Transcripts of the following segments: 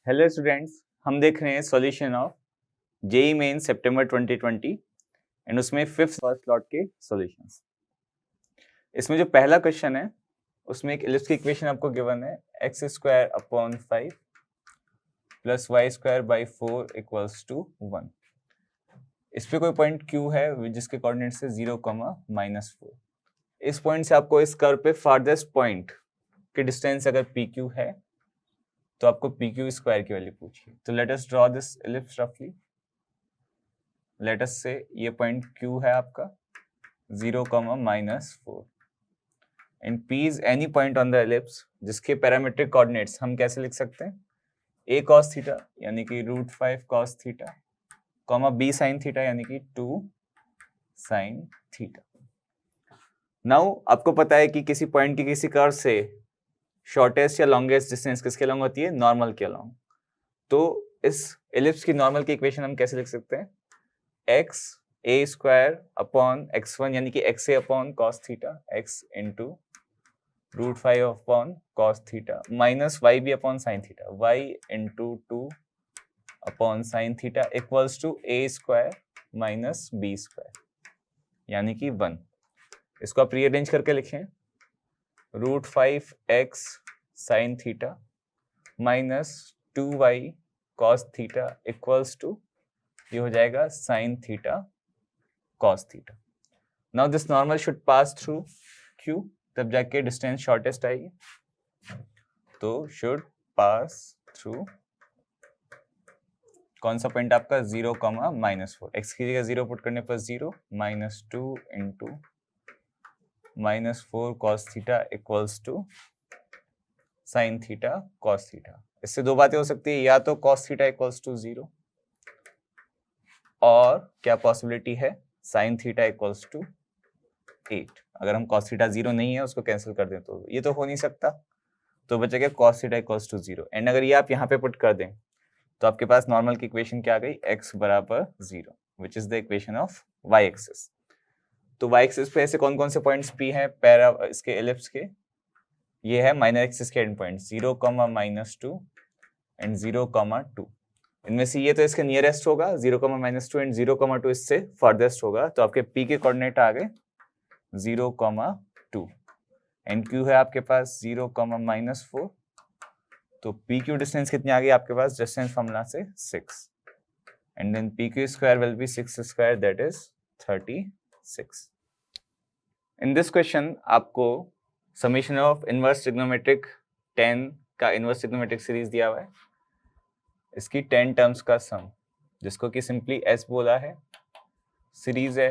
Hello students, हम देख रहे हैं solution of JEE main September 2020 and उसमें फिफ्थ फर्स्ट स्लॉट के सॉल्यूशंस। इसमें जो पहला क्वेश्चन है उसमें एक इलिप्स की इक्वेशन आपको गिवन है x square upon 5 plus Y square by 4 equals to 1। इस पे कोई पॉइंट q है जिसके कोऑर्डिनेट्स है 0, -4। इस पॉइंट से आपको इस कर्व पे फारदेस्ट पॉइंट के डिस्टेंस अगर pq है तो आपको pq स्क्वायर की वैल्यू पूछिए। तो let us draw this ellipse रफली। लेट अस से ये पॉइंट q है आपका 0, -4 and p is any point on the ellipse जिसके पैरामीट्रिक कोऑर्डिनेट्स हम कैसे लिख सकते हैं, a cos थीटा यानी कि √5 cos theta, b sin theta यानी कि 2 sin थीटा। नाउ आपको पता है कि किसी पॉइंट की किसी कर्व से शॉर्टेस्ट या लॉन्गेस्ट डिस्टेंस किसके अलॉन्ग होती है, नॉर्मल के अलॉन्ग। तो इस इलिप्स की नॉर्मल की इक्वेशन हम कैसे लिख सकते हैं, x a square upon x1 यानी कि x a अपॉन cos theta x into √5 upon cos theta minus y b upon sin theta y into 2 upon sin theta equals to a square minus b square यानी कि 1। इसको आप rearrange करके लिखें, √5x sin theta minus 2y cos theta equals to ये हो जाएगा sin theta cos theta. Now this normal should pass through q, तब जाके डिस्टेंस शॉर्टेस्ट आएगी। तो शुड पास थ्रू कौन सा पॉइंट आपका 0, -4। x की जगह 0 पुट करने पर 0 -2 into -4 cos theta equals to sin theta cos theta. इससे दो बातें हो सकती है, या तो cos थीटा इक्वल्स टू 0 और क्या पॉसिबिलिटी है sin थीटा इक्वल्स टू 8। अगर हम cos थीटा 0 नहीं है उसको कैंसिल कर दें तो ये तो हो नहीं सकता, तो बचेगा cos theta equals to 0। And अगर ये आप यहाँ पे पुट कर दें तो आपके पास नॉर्मल की इक्वेशन क्या आ गई, x बराबर 0 which is the equation of y axis. तो y एक्सिस पे ऐसे कौन कौन से पॉइंट्स p हैं पैरा इसके एलिप्स के, ये है माइनर एक्सिस के एंड पॉइंट 0, -2 एंड 0, 2। इनमें से ये तो इसके नियरेस्ट होगा 0, -2 एंड 0, 2 इससे फर्देस्ट होगा। तो आपके p के कोऑर्डिनेट आ गए 0, 2 एंड q है आपके पास 0, -4। तो pq डिस्टेंस कितनी आ गई आपके पास, डिस्टेंस फॉर्मूला से 6 and then pq square will be 6 square that is 36। In this question आपको समेशन ऑफ इनवर्स ट्रिग्नोमेट्रिक 10 का इनवर्स ट्रिग्नोमेट्रिक सीरीज दिया हुआ है, इसकी 10 टर्म्स का सम जिसको कि सिंपली s बोला है। सीरीज है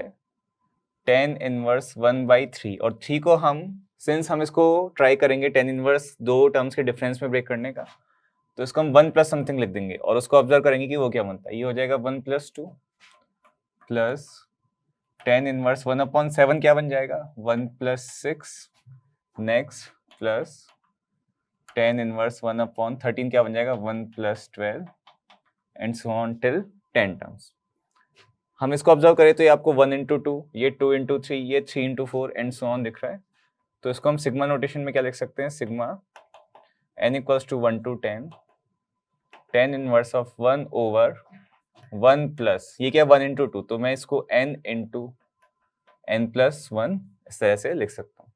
10 इनवर्स 1/3 और 3 को हम सिंस हम इसको ट्राई करेंगे 10 इनवर्स दो टर्म्स के डिफरेंस में ब्रेक करने का, तो इसको हम 1 प्लस समथिंग लिख देंगे और उसको ऑब्जर्व करेंगे कि वो क्या बनता है। ये हो जाएगा 1 + 2 प्लस 10 इनवर्स 1/7 क्या बन जाएगा 1 + 6 नेक्स्ट प्लस 10 इनवर्स 1/13 क्या बन जाएगा 1 + 12 and so on till 10 terms. हम इसको ऑब्जर्व करें तो ये आपको 1 × 2, ये 2 × 3, ये 3 × 4 एंड सो ऑन दिख रहा है। तो इसको हम सिग्मा नोटेशन में क्या लिख सकते हैं, sigma n = 1 to 10 10 inverse of 1/1 plus ये क्या 1 × 2, तो मैं इसको n × n + 1 इस तरह से लिख सकता हूँ।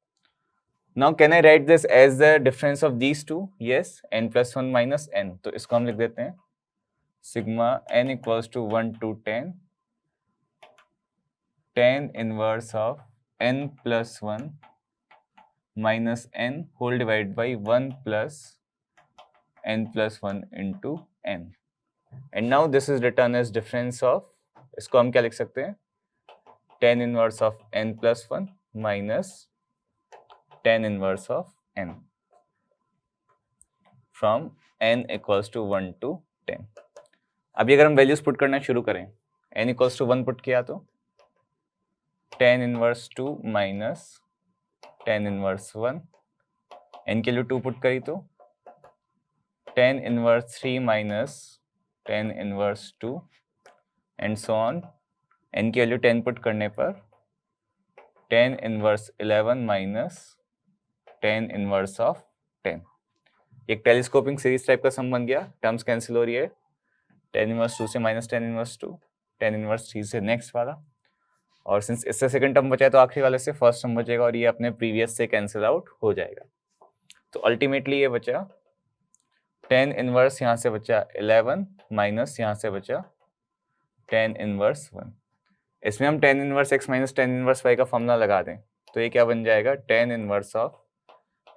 Now can I write this as the difference of these two, yes n + 1 - n। तो इसको हम लिख देते हैं sigma n = 1 to 10 10 inverse of n + 1 minus n whole divided by 1 plus n + 1 into n and now this is written as difference of, इसको हम क्या लिख सकते हैं 10 inverse of n + 1 minus 10 inverse of n from n = 1 to 10। अभी अगर हम values put करना शुरू करें, n = 1 पुट किया तो 10 इनवर्स 2 minus 10 इनवर्स 1, n के लिए 2 पुट करी तो 10 inverse 3 minus 10 inverse 2 and so on. n की वैल्यू 10 पुट करने पर 10 इनवर्स 11 minus 10 इनवर्स ऑफ 10 एक टेलीस्कोपिंग सीरीज टाइप का सम बन गया, टर्म्स कैंसिल हो रही है, tan इनवर्स 2 से minus tan inverse 2, tan inverse 3 से नेक्स्ट वाला, और सिंस इससे सेकंड टर्म बचा है तो आखिरी वाले से फर्स्ट टर्म बचेगा और ये अपने प्रीवियस से कैंसिल आउट हो जाएगा। तो अल्टीमेटली ये बचा tan इनवर्स, यहाँ से बचा 11 माइनस यहाँ से बचा tan इनवर्स 1। इसमें हम tan inverse x minus tan inverse y का फॉर्मूला लगा दें तो ये क्या बन जाएगा, tan inverse of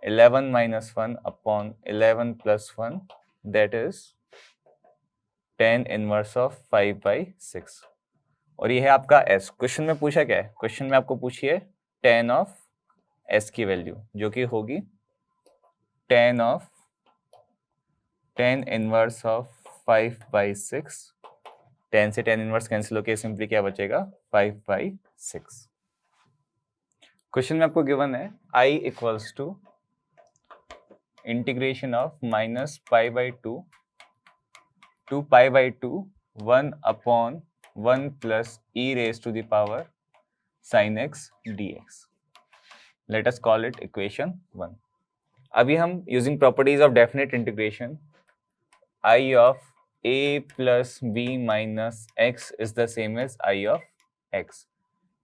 11 minus 1 upon 11 plus 1 that is tan inverse of 5/6। और ये है आपका s। क्वेश्चन में पूछा क्या है, क्वेश्चन में आपको पूछी है tan ऑफ s की वैल्यू जो कि होगी tan इनवर्स ऑफ 5/6। tan से tan इनवर्स कैंसिल होके सिंपली क्या बचेगा, 5/6। क्वेश्चन में आपको गिवन है I equals to integration of minus π/2 to π/2 1 upon 1 plus e raise to the power sin x dx। Let us call it equation 1। अभी हम using properties of definite integration I of a plus b minus x is the same as I of x।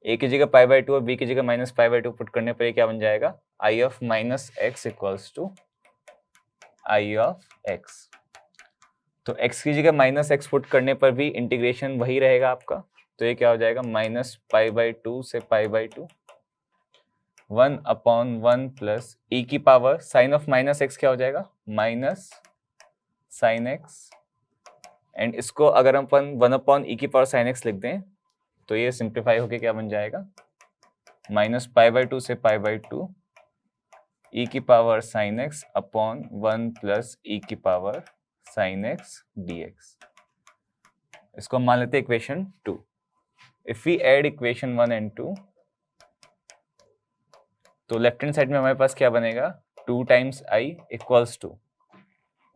a की जगह π/2 और b की जगह minus π/2 put करने पर क्या बन जाएगा, I ऑफ minus x equals to I of x। तो x की जगह माइनस x पुट करने पर भी इंटीग्रेशन वही रहेगा आपका, तो ये क्या हो जाएगा, माइनस π/2 से π/2 1 अपॉन 1 प्लस e की power sign of minus x क्या हो जाएगा, माइनस साइन x, एंड इसको अगर अपन 1 अपॉन e की पावर साइन x लिख दें तो ये सिंप्लीफाई होके क्या बन जाएगा, माइनस π/2 से π/2 e की power sine x upon 1 plus e की पावर साइन x dx। इसको मान लेते हैं equation 2। If we add equation 1 and 2 तो लेफ्ट हैंड साइड में हमारे पास क्या बनेगा, 2 times i equals to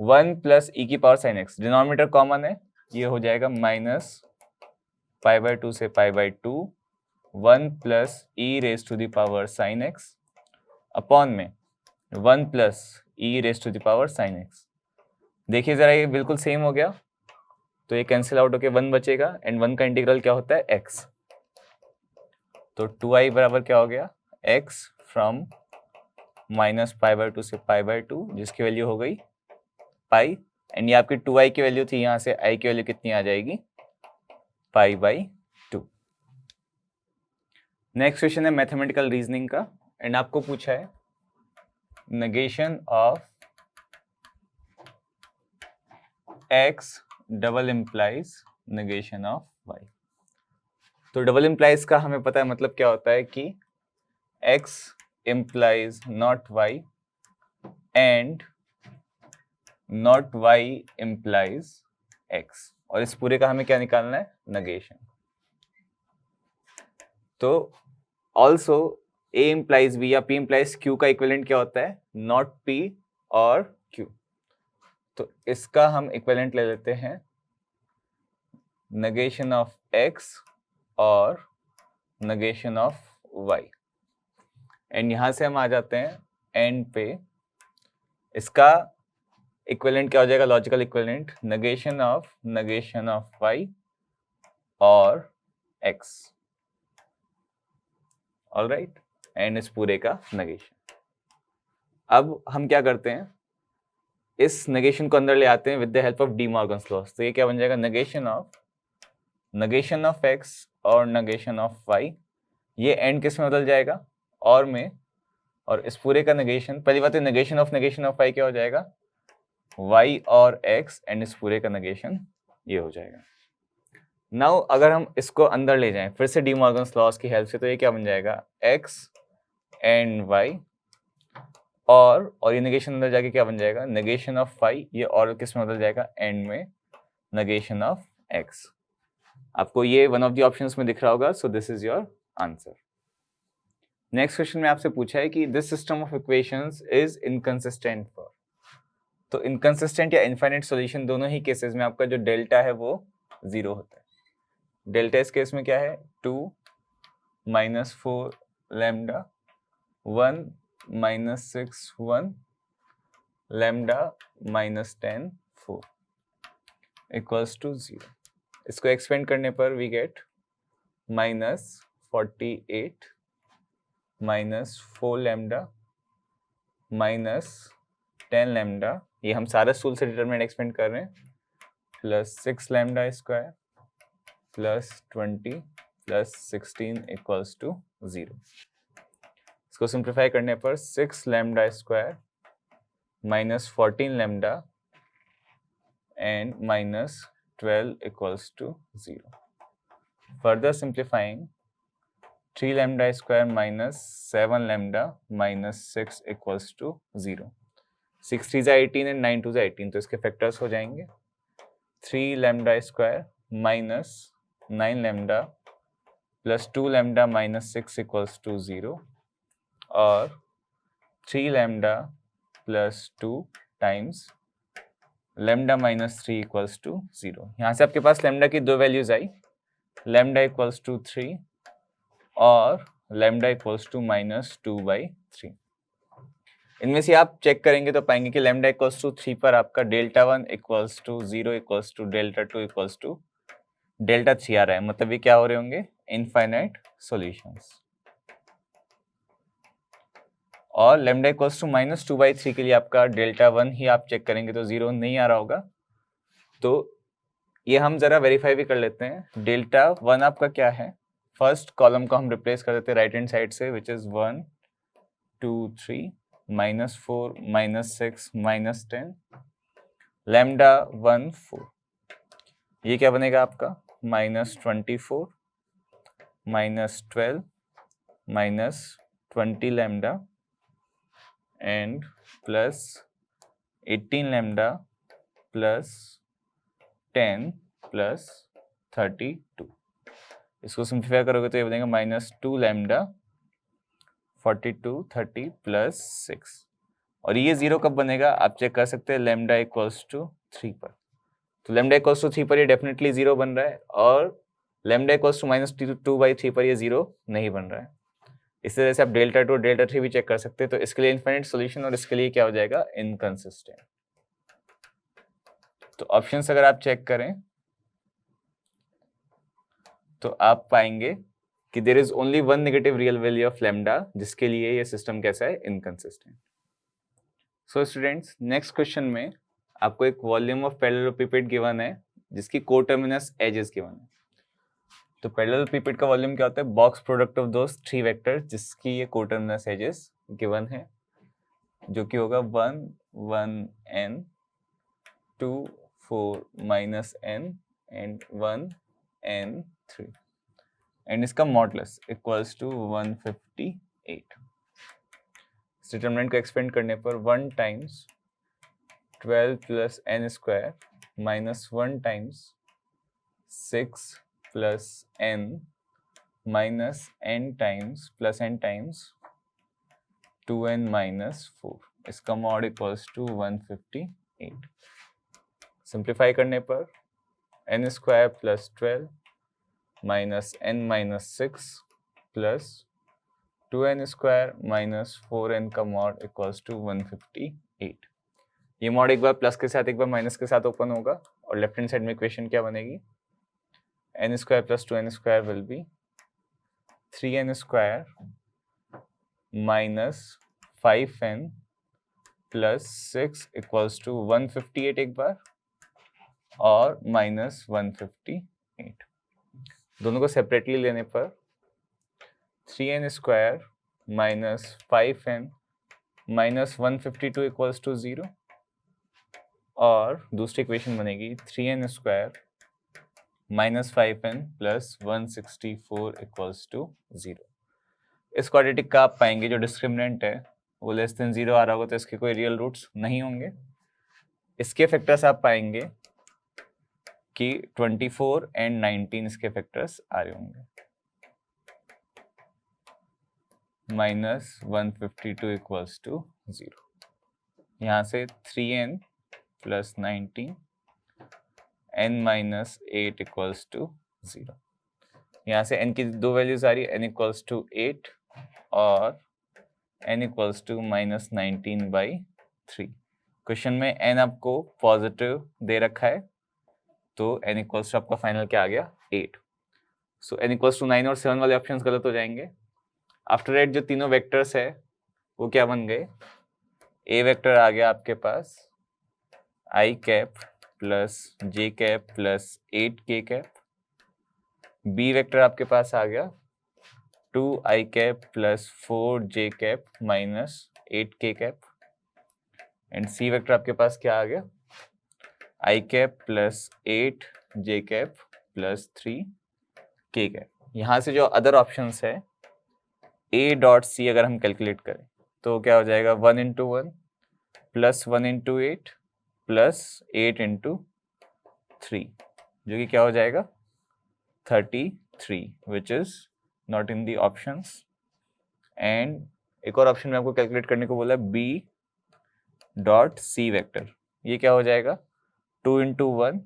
1 plus e की power sine x, denominator common है, ये हो जाएगा माइनस π/2 से π/2 1 plus e raise to the power sine x upon में 1 plus e raise to the power sine x। देखिए जरा ये बिल्कुल सेम हो गया, तो ये कैंसिल आउट होके 1 बचेगा, एंड 1 का इंटीग्रल क्या होता है, x। तो 2i बराबर क्या हो गया, x फ्रॉम माइनस π/2 से π/2 जिसकी वैल्यू हो गई पाई, एंड ये आपकी 2i की वैल्यू थी, यहाँ से i की वैल्यू कितनी आ जाएगी, π/2। नेक्स्ट क्वेश्चन है मैथमेटिकल रीजनिंग का, एंड आपको पूछा है negation of x double implies negation of y। तो डबल इम्प्लाइज का हमें पता है मतलब क्या होता है कि x implies not y and not y implies x, और इस पूरे का हमें क्या निकालना है, नेगेशन। तो ऑल्सो a इम्प्लाइज b या p इम्प्लाइज q का इक्विवेलेंट क्या होता है, नॉट p और q। तो इसका हम इक्विवेलेंट ले लेते हैं नेगेशन ऑफ x और नेगेशन ऑफ y, एंड यहां से हम आ जाते हैं एंड पे, इसका इक्विवेलेंट क्या हो जाएगा, logical equivalent negation of y और x, ऑलराइट, एंड इस पूरे का नेगेशन। अब हम क्या करते हैं, इस नेगेशन को अंदर ले आते हैं with the help of D Morgan's law. तो ये क्या बन जाएगा, नेगेशन ऑफ x और नेगेशन ऑफ y, ये एंड किस में बदल जाएगा, और में, और इस पूरे का नेगेशन, पहली बात है नेगेशन ऑफ y क्या हो जाएगा, y और x, एंड इस पूरे का नेगेशन ये हो जाएगा। नाउ अगर हम इसको अंदर ले जाएं फिर से डी मॉर्गन्स लॉस की हेल्प से, तो ये क्या बन जाएगा, x एंड y, और ये नेगेशन अंदर जाके क्या बन जाएगा, नेगेशन ऑफ y, ये और किस में बदल जाएगा, एंड में नेगेशन ऑफ x। आपको ये वन ऑफ द ऑप्शंस में दिख रहा होगा, so this is your answer. Next question में आपसे पूछा है कि this system of equations is inconsistent for. तो इनकंसिस्टेंट या इनफाइनाइट सॉल्यूशन दोनों ही केसेस में आपका जो डेल्टा है वो 0 होता है। डेल्टा इस केस में क्या है, 2 - 4 lambda 1 - 6 1 lambda minus 10 4 equals to 0। इसको एक्सपेंड करने पर we get minus 48 minus 4 lambda minus 10 lambda, ये हम सारा सूल से डिटरमिनेंट एक्सपेंड कर रहे हैं, plus 6 lambda square plus 20 plus 16 equals to 0। इसको सिंप्लीफाई करने पर 6 lambda square minus 14 lambda and minus 12 equals to 0. Further simplifying, 3 lambda square minus 7 lambda minus 6 equals to 0. 6 3 is 18 and 9 2 is 18, तो इसके फैक्टर्स हो जाएंगे 3 lambda square minus 9 lambda plus 2 lambda minus 6 equals to 0 और 3 lambda plus 2 times lambda minus 3 equals to 0। यहाँ से आपके पास lambda की दो वैल्यूज आई, लैम्डा इक्वल्स टू 3 और लैम्डा इक्वल्स टू माइनस 2/3। इनमें से आप चेक करेंगे तो पाएंगे कि लैम्डा इक्वल्स टू 3 पर आपका delta 1 equals to 0 equals to delta 2 equals to delta 3 आ रहा है, मतलब ये क्या हो रहे होंगे, इनफाइनाइट सॉल्यूशंस। और लैम्डा इक्वल्स टू माइनस 2/3 के लिए आपका डेल्टा 1 ही आप चेक करेंगे तो 0 नहीं आ रहा होगा, तो ये हम जरा वेरीफाई भी कर लेते हैं। डेल्टा 1 आपका क्या है, फर्स्ट कॉलम को हम रिप्लेस कर देते हैं राइट हैंड साइड से, which is 1 2 3 minus 4 minus 6 minus 10 lambda 1 4, ये क्या बनेगा आपका minus 24 minus 12 minus 20 lambda and plus 18 lambda plus 10 plus 32। इसको सिंप्लीफाई करोगे तो ये बनेगा माइनस 2 लैम्डा 42 30 प्लस 6। और ये 0 कब बनेगा आप चेक कर सकते हैं लैम्डा इक्वल्स टू 3 पर, तो लैम्डा इक्वल्स टू 3 पर ये डेफिनेटली 0 बन रहा है, और लैम्डा इक्वल्स टू माइनस 2/3 पर ये 0 नहीं बन रहा है। इस तरह से आप डेल्टा 2 डेल्टा 3 भी चेक कर सकते हैं, तो इसके लिए इनफाइनाइट सॉल्यूशन और इसके लिए क्या हो जाएगा, इनकंसिस्टेंट। तो ऑप्शंस अगर आप चेक करें तो आप पाएंगे कि there is only one negative real value of lambda, जिसके लिए ये सिस्टम कैसा है, inconsistent. So students, next question में आपको एक वॉल्यूम ऑफ पैरेललोपिपेड गिवन है जिसकी कोटर्मिनस एजेस गिवन है। तो पैरेललोपिपेड का वॉल्यूम क्या होता है, box product of those 3 vector जिसकी ये कोटर्मिनस एजेस गिवन है, जो कि होगा 1 1 n 2 4 minus n and 1 n 3 and इसका मॉडुलस इक्वल्स टू 158। डिटरमिनेंट को एक्सपेंड करने पर 1 times 12 plus n square minus 1 times 6 plus n minus n times plus n times 2n minus 4, इसका मॉड इक्वल्स टू 158। सिंप्लीफाई करने पर n square plus 12 minus n minus 6 plus 2n square minus 4n का mod equals to 158। ये mod एक बार plus के साथ एक बार minus के साथ ओपन होगा, और लेफ्ट हैंड साइड में इक्वेशन क्या बनेगी, n square plus 2n square will be 3n square minus 5n plus 6 equals to 158 एक बार और माइनस 158। दोनों को सेपरेटली लेने पर 3n square minus 5n minus 152 equals to 0, और दूसरी इक्वेशन बनेगी 3n square minus 5n plus 164 equals to 0। इस क्वाड्रेटिक का आप पाएंगे जो डिस्क्रिमिनेंट है वो लेस देन 0 आ रहा होगा, तो इसके कोई रियल रूट्स नहीं होंगे। इसके फैक्टर्स आप पाएंगे कि 24 एंड 19 इसके फैक्टर्स आ रहे होंगे, माइनस 152 इक्वल्स टू 0। यहाँ से 3n plus 19 n minus 8 equals to 0। यहाँ से n की दो वैल्यूज आ रही है, n इक्वल्स टू 8 और n equals to minus 19/3। Question में n आपको पॉजिटिव दे रखा है, तो n इक्वल्स टू आपका फाइनल क्या आ गया 8। सो n इक्वल्स टू 9 और 7 वाले ऑप्शंस गलत हो जाएंगे। आफ्टर एट जो तीनों वेक्टर्स है वो क्या बन गए, ए वेक्टर आ गया आपके पास i cap plus j cap plus 8k cap, b vector आपके पास आ गया 2i cap plus 4j cap minus 8k cap, and c vector आपके पास क्या आ गया i cap plus 8j cap plus 3k cap. यहाँ से जो अदर ऑप्शंस है a डॉट सी अगर हम कैलकुलेट करें तो क्या हो जाएगा 1 into 1 plus 1 into 8 plus 8 into 3, जो कि क्या हो जाएगा 33, which is not in the options. And एक और ऑप्शन में आपको कैलकुलेट करने को बोला b डॉट सी वेक्टर, ये क्या हो जाएगा 2 इंटू 1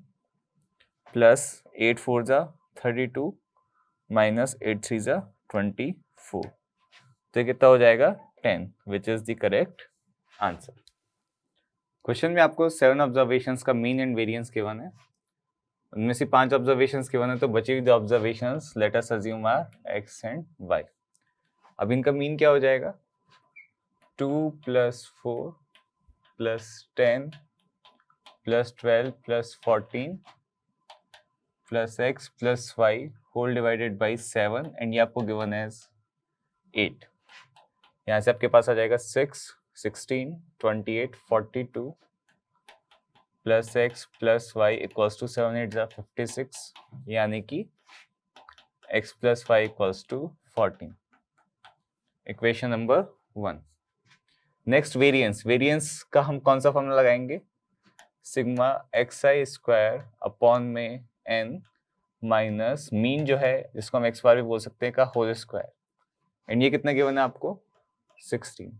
प्लस 8 4 जा 32 माइनस 8 3 जा 24, तो कितना हो जाएगा 10, which is the correct answer. Question में आपको 7 ऑब्जर्वेशंस का मीन एंड वेरिएंस गिवन है, उनमें से 5 ऑब्जर्वेशंस गिवन है, तो बची हुई observations let us assume are X and Y. अब इनका मीन क्या हो जाएगा 2 plus 4 plus 10 plus 12 plus 14 plus X plus Y whole divided by 7, and ये आपको गिवन एज 8। यहाँ से आपके पास आ जाएगा 6 16 28 42 plus X plus Y equals to 7 8 जा 56, यानी कि X plus Y equals to 14, equation number 1। Next variance, variance का हम कौन सा फॉर्मूला लगाएंगे, sigma X I square upon में एन माइनस मीन जो है जिसको हम एक्स बार भी बोल सकते हैं का होल स्क्वायर, एंड ये कितना गिवन है आपको 16।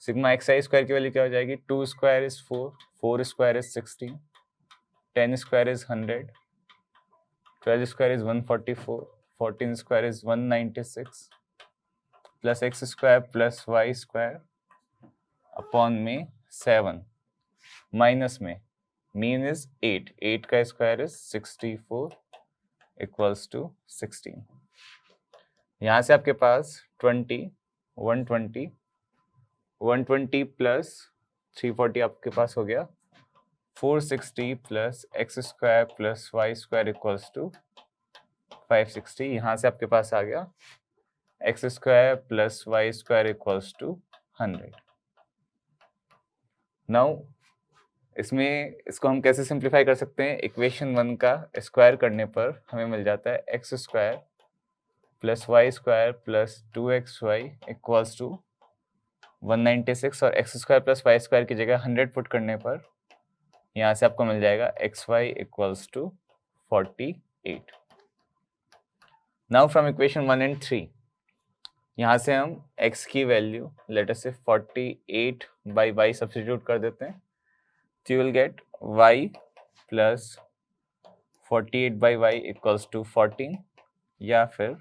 सिग्मा एक्स आई स्क्वायर की वैल्यू क्या हो जाएगी 2 square is 4, 4 square is 16, 10 square is 100, 12 square is 144, 14 square is 196 plus X square plus Y square upon में 7 माइनस में मीन इज 8, 8 का स्क्वायर इज 64 इक्वल्स टू 16। यहाँ से आपके पास 20 120 120 प्लस 340 आपके पास हो गया 460 plus X square plus Y square equals to 560। यहाँ से आपके पास आ गया X square plus Y square equals to 100। Now इसमें इसको हम कैसे सिंप्लीफाई कर सकते हैं, इक्वेशन 1 का स्क्वायर करने पर हमें मिल जाता है X square plus Y square plus 2xy equals to 196, और X square plus Y square की जगह 100 पुट करने पर यहाँ से आपको मिल जाएगा xy equals to 48। Now from equation 1 and 3 यहाँ से हम x की वैल्यू लेट अस से 48 बाई y सब्स्टिट्यूट कर देते हैं, तो you will get y plus 48 by y equals to 14, या फिर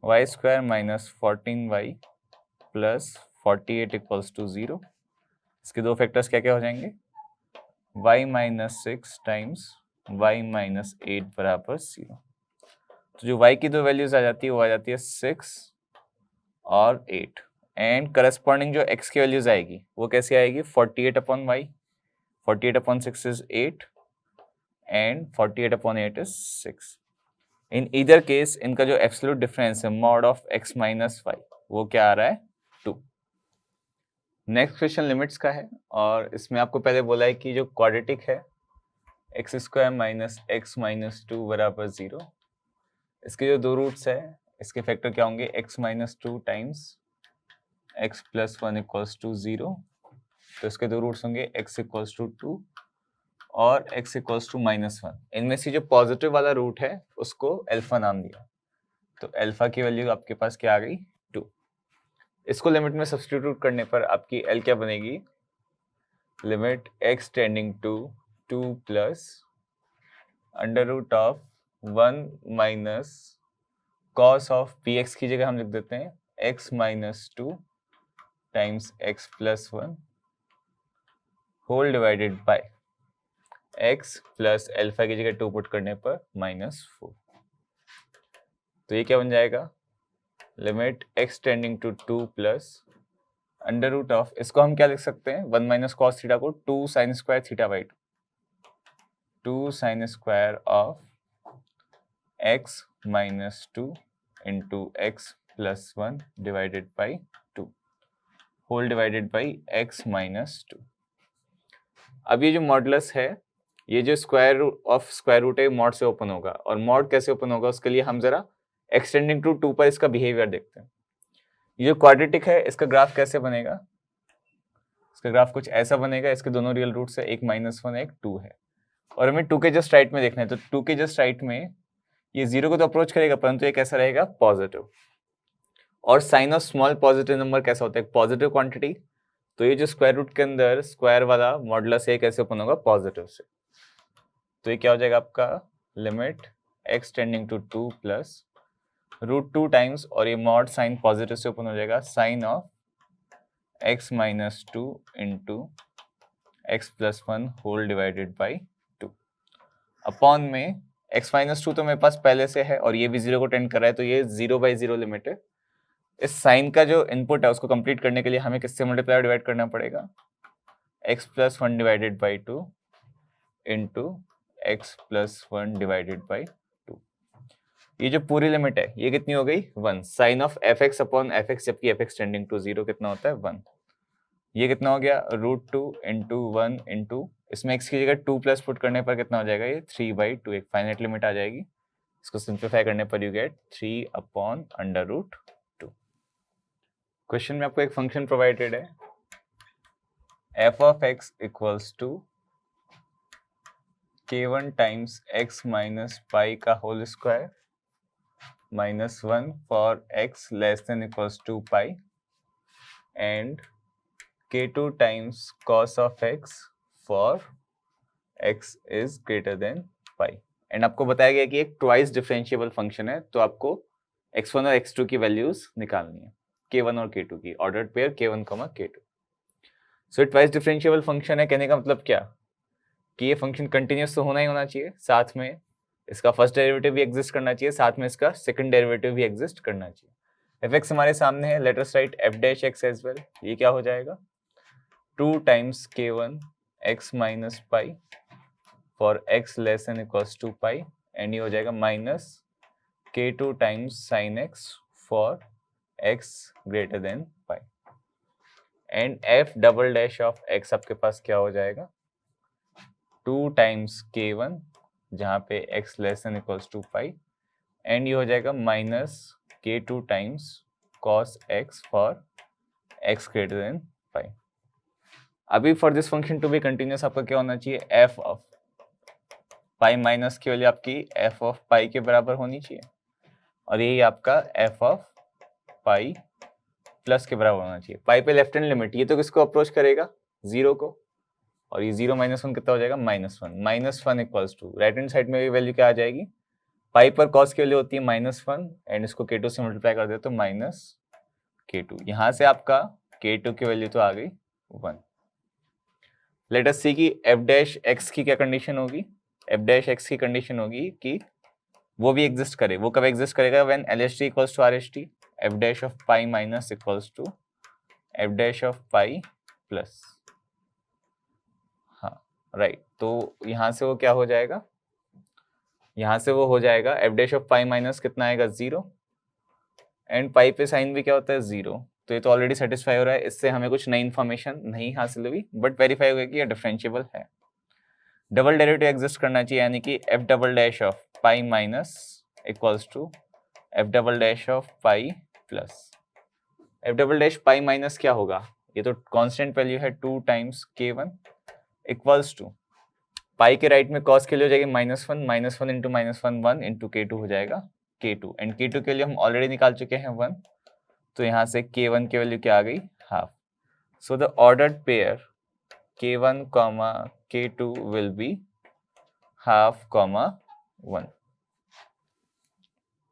y square minus 14y plus 48 equals to 0। इसके दो फैक्टर्स क्या क्या हो जाएंगे y minus 6 times y minus 8 बराबर 0। तो जो y की दो वैल्यूज आ जाती है वो आ जाती है 6 और 8, एंड करस्पॉन्डिंग जो x की वैल्यूज आएगी वो कैसे आएगी 48 upon y, 48 upon 6 is 8 and 48 upon 8 is 6। In either case इनका जो एब्सोल्यूट डिफरेंस है mod of x minus y वो क्या आ रहा है 2। नेक्स्ट क्वेश्चन लिमिट्स का है, और इसमें आपको पहले बोला है कि जो क्वाड्रेटिक है X square minus x minus 2 बराबर 0, इसके जो दो रूट्स है इसके फैक्टर क्या होंगे x minus 2 times x plus 1 equals to 0, तो इसके दो रूट्स होंगे x इक्वल्स टू 2 और x इक्वल्स टू माइनस 1। इनमें से जो पॉजिटिव वाला रूट है उसको अल्फा नाम दिया, तो अल्फा की वैल्यू आपके पास क्या आ गई 2। इसको लिमिट में सब्स्टिट्यूट करने पर आपकी L क्या बनेगी, limit x tending to 2 plus under root of 1 minus cos of px की जगह हम लिख देते हैं x minus 2 times x plus 1 whole divided by x plus alpha की जगह 2 पुट करने पर -4। तो ये क्या बन जाएगा, limit x tending to 2 plus under root of, इसको हम क्या लिख सकते हैं, 1 माइनस कॉस थीटा को 2 sine square theta by 2 sine square of x minus 2 into X plus 1 divided by 2 whole divided by x minus 2। अब ये जो मॉडुलस है, ये जो स्क्वायर रूट है मॉड से ओपन होगा, और मॉड कैसे ओपन होगा उसके लिए हम जरा एक्सटेंडिंग टू 2 पर इसका बिहेवियर देखते हैं। ये जो क्वाड्रेटिक है इसका ग्राफ कैसे बनेगा, इसका ग्राफ कुछ ऐसा बनेगा, इसके दोनों रियल रूट्स है, एक -1 एक 2 है, और हमें 2 के जस्ट राइट में देखना है, तो 2 के जस्ट राइट में ये 0 को तो अप्रोच करेगा, परंतु ये कैसा रहेगा, पॉजिटिव। और sine of small positive number कैसा होता है, पॉजिटिव क्वांटिटी, तो ये जो स्क्वायर रूट के अंदर स्क्वायर वाला मॉडुलस है कैसे ओपन होगा, पॉजिटिव से। तो ये क्या हो जाएगा आपका, limit x tending to 2 plus √2 times, और ये मॉड साइन पॉजिटिव से ओपन हो जाएगा, sine of x minus 2 into X plus 1 whole divided by 2 upon में x माइनस 2 तो मेरे पास पहले से है, और ये भी 0 को टेंड कर रहा है, तो ये 0/0 लिमिट है। इस साइन का जो इनपुट है उसको कंप्लीट करने के लिए हमें किससे मल्टीप्लाई और डिवाइड करना पड़ेगा, x plus 1 divided by 2 into X plus 1 divided by 2। ये जो पूरी लिमिट है ये कितनी हो गई, 1, sine of fx upon fx, जबकि fx टेंडिंग टू 0 कितना होता है, 1। ये कितना हो गया, √2 इंटू 1 इंटू, इसमें x की जगह 2 प्लस पुट करने पर कितना हो जाएगा, ये 3/2, एक फाइनाइट लिमिट आ जाएगी। इसको सिंप्लीफाई करने पर you get 3 upon under root 2। Question में आपको एक फंक्शन प्रोवाइडेड है, f of x equals to k1 times x minus pi का whole square -1 for x less than equals to pi, and k2 times cos of x for x is greater than pi. And आपको बताया गया कि एक twice differentiable function है, तो आपको x1 और x2 की वैल्यूज निकालनी है, k1 और k2 की, ordered pair k1, k2। So twice differentiable function है, कहने का मतलब क्या कि ये फंक्शन कंटिन्यूस तो होना ही होना चाहिए, साथ में इसका फर्स्ट डेरिवेटिव भी एग्जिस्ट करना चाहिए, साथ में इसका सेकंड डेरिवेटिव भी एग्जिस्ट करना चाहिए। fx हमारे सामने है, let us write f dash x as well. ये क्या हो जाएगा, 2 times k1 x minus pi for x less than equals to pi, and ये हो जाएगा minus k2 times sine x for x greater than pi, and f double dash of x आपके पास क्या हो जाएगा, 2 टाइम्स k1 जहाँ पे x less than equals to pi, and ये हो जाएगा minus k2 times cos x for x greater than pi. अभी for this function to be continuous आपका क्या होना चाहिए, f ऑफ पाई माइनस की वैल्यू आपकी f ऑफ पाई के बराबर होनी चाहिए, और यही आपका f ऑफ पाई प्लस के बराबर होना चाहिए। पाई पे लेफ्ट हैंड लिमिट, ये तो किसको अप्रोच करेगा, 0 को, और ये 0 -1 कितना हो जाएगा, -1 -1 equals to right hand side में भी वैल्यू क्या आ जाएगी, पाई पर कॉस की वैल्यू होती है -1, एंड इसको k2 से मल्टीप्लाई कर दे तो -k2, यहाँ से आपका k2 की वैल्यू तो आ गई 1। लेट अस सी कि f डैश x की क्या कंडीशन होगी, f डैश x की कंडीशन होगी कि वो भी एग्जिस्ट करे। वो कब एग्जिस्ट करेगा, when LHT equals to RHT, f dash of pi minus equals to f dash of pi plus, हाँ राइट। तो यहाँ से वो क्या हो जाएगा, यहाँ से वो हो जाएगा f dash of pi minus कितना आएगा, 0, एंड पाई पे साइन भी क्या होता है, 0। तो ये तो ऑलरेडी सेटिस्फाई हो रहा है, इससे हमें कुछ नई इन्फॉर्मेशन नहीं हासिल हुई, बट वेरीफाई हो गया कि ये डिफरेंशिएबल है। डबल डेरिवेटिव एग्जिस्ट करना चाहिए, यानी कि f double dash of pi minus equals to f double dash of pi plus. f double dash pi minus क्या होगा, ये तो कांस्टेंट वैल्यू है, 2 टाइम्स k1 इक्वल्स टू पाई के राइट में कॉस के लिए हो जाएगी -1 इंटू -1 1 इंटू k2 हो जाएगा k2, एंड k2 के लिए हम ऑलरेडी निकाल चुके हैं 1, तो यहाँ से k1 की वैल्यू क्या आ गई, half. So the ordered pair k1, k2 will be half, 1।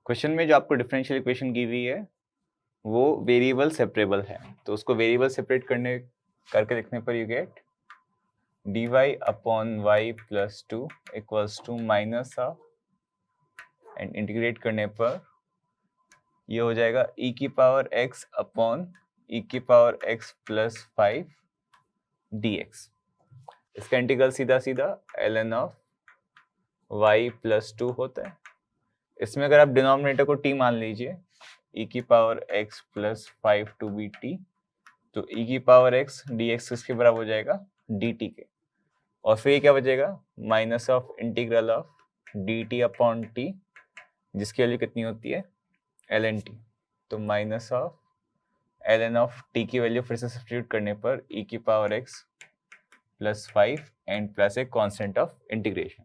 Question में जो आपको डिफरेंशियल इक्वेशन की हुई है वो वेरिएबल सेपरेबल है, तो उसको वेरिएबल सेपरेट करके लिखने पर you get dy upon y plus 2 equals to minus of, and integrate करने पर ये हो जाएगा e की पावर x अपॉन e की पावर x प्लस 5 dx। इसका इंटीग्रल सीधा सीधा ln ऑफ y प्लस 2 होता है। इसमें अगर आप डिनोमिनेटर को t मान लीजिए, e की power x plus 5 to be t, तो e की पावर x dx किसके बराबर हो जाएगा, dt के। और फिर ये क्या बचेगा, minus of integral of dt upon t, जिसकी वैल्यू कितनी होती है, ln t। तो minus of ln of t की वैल्यू फिर से सब्स्टिट्यूट करने पर e की power x plus 5 and plus a constant of integration.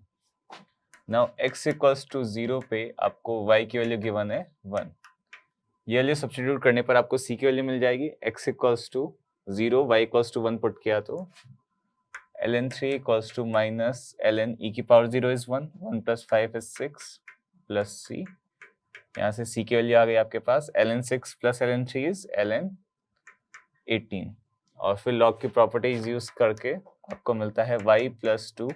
Now x equals to 0 पे आपको y की वैल्यू गिवन है 1। ये वैल्यू सब्स्टिट्यूट करने पर आपको c की वैल्यू मिल जाएगी, x equals to 0, y equals to 1 put किया तो ln 3 equals to minus ln e की power 0 is 1, 1 plus 5 is 6 plus c। यहाँ से c की वैल्यू आ गई आपके पास, ln 6 plus ln 3 is ln 18। और फिर लॉग की प्रॉपर्टीज यूज करके आपको मिलता है y plus 2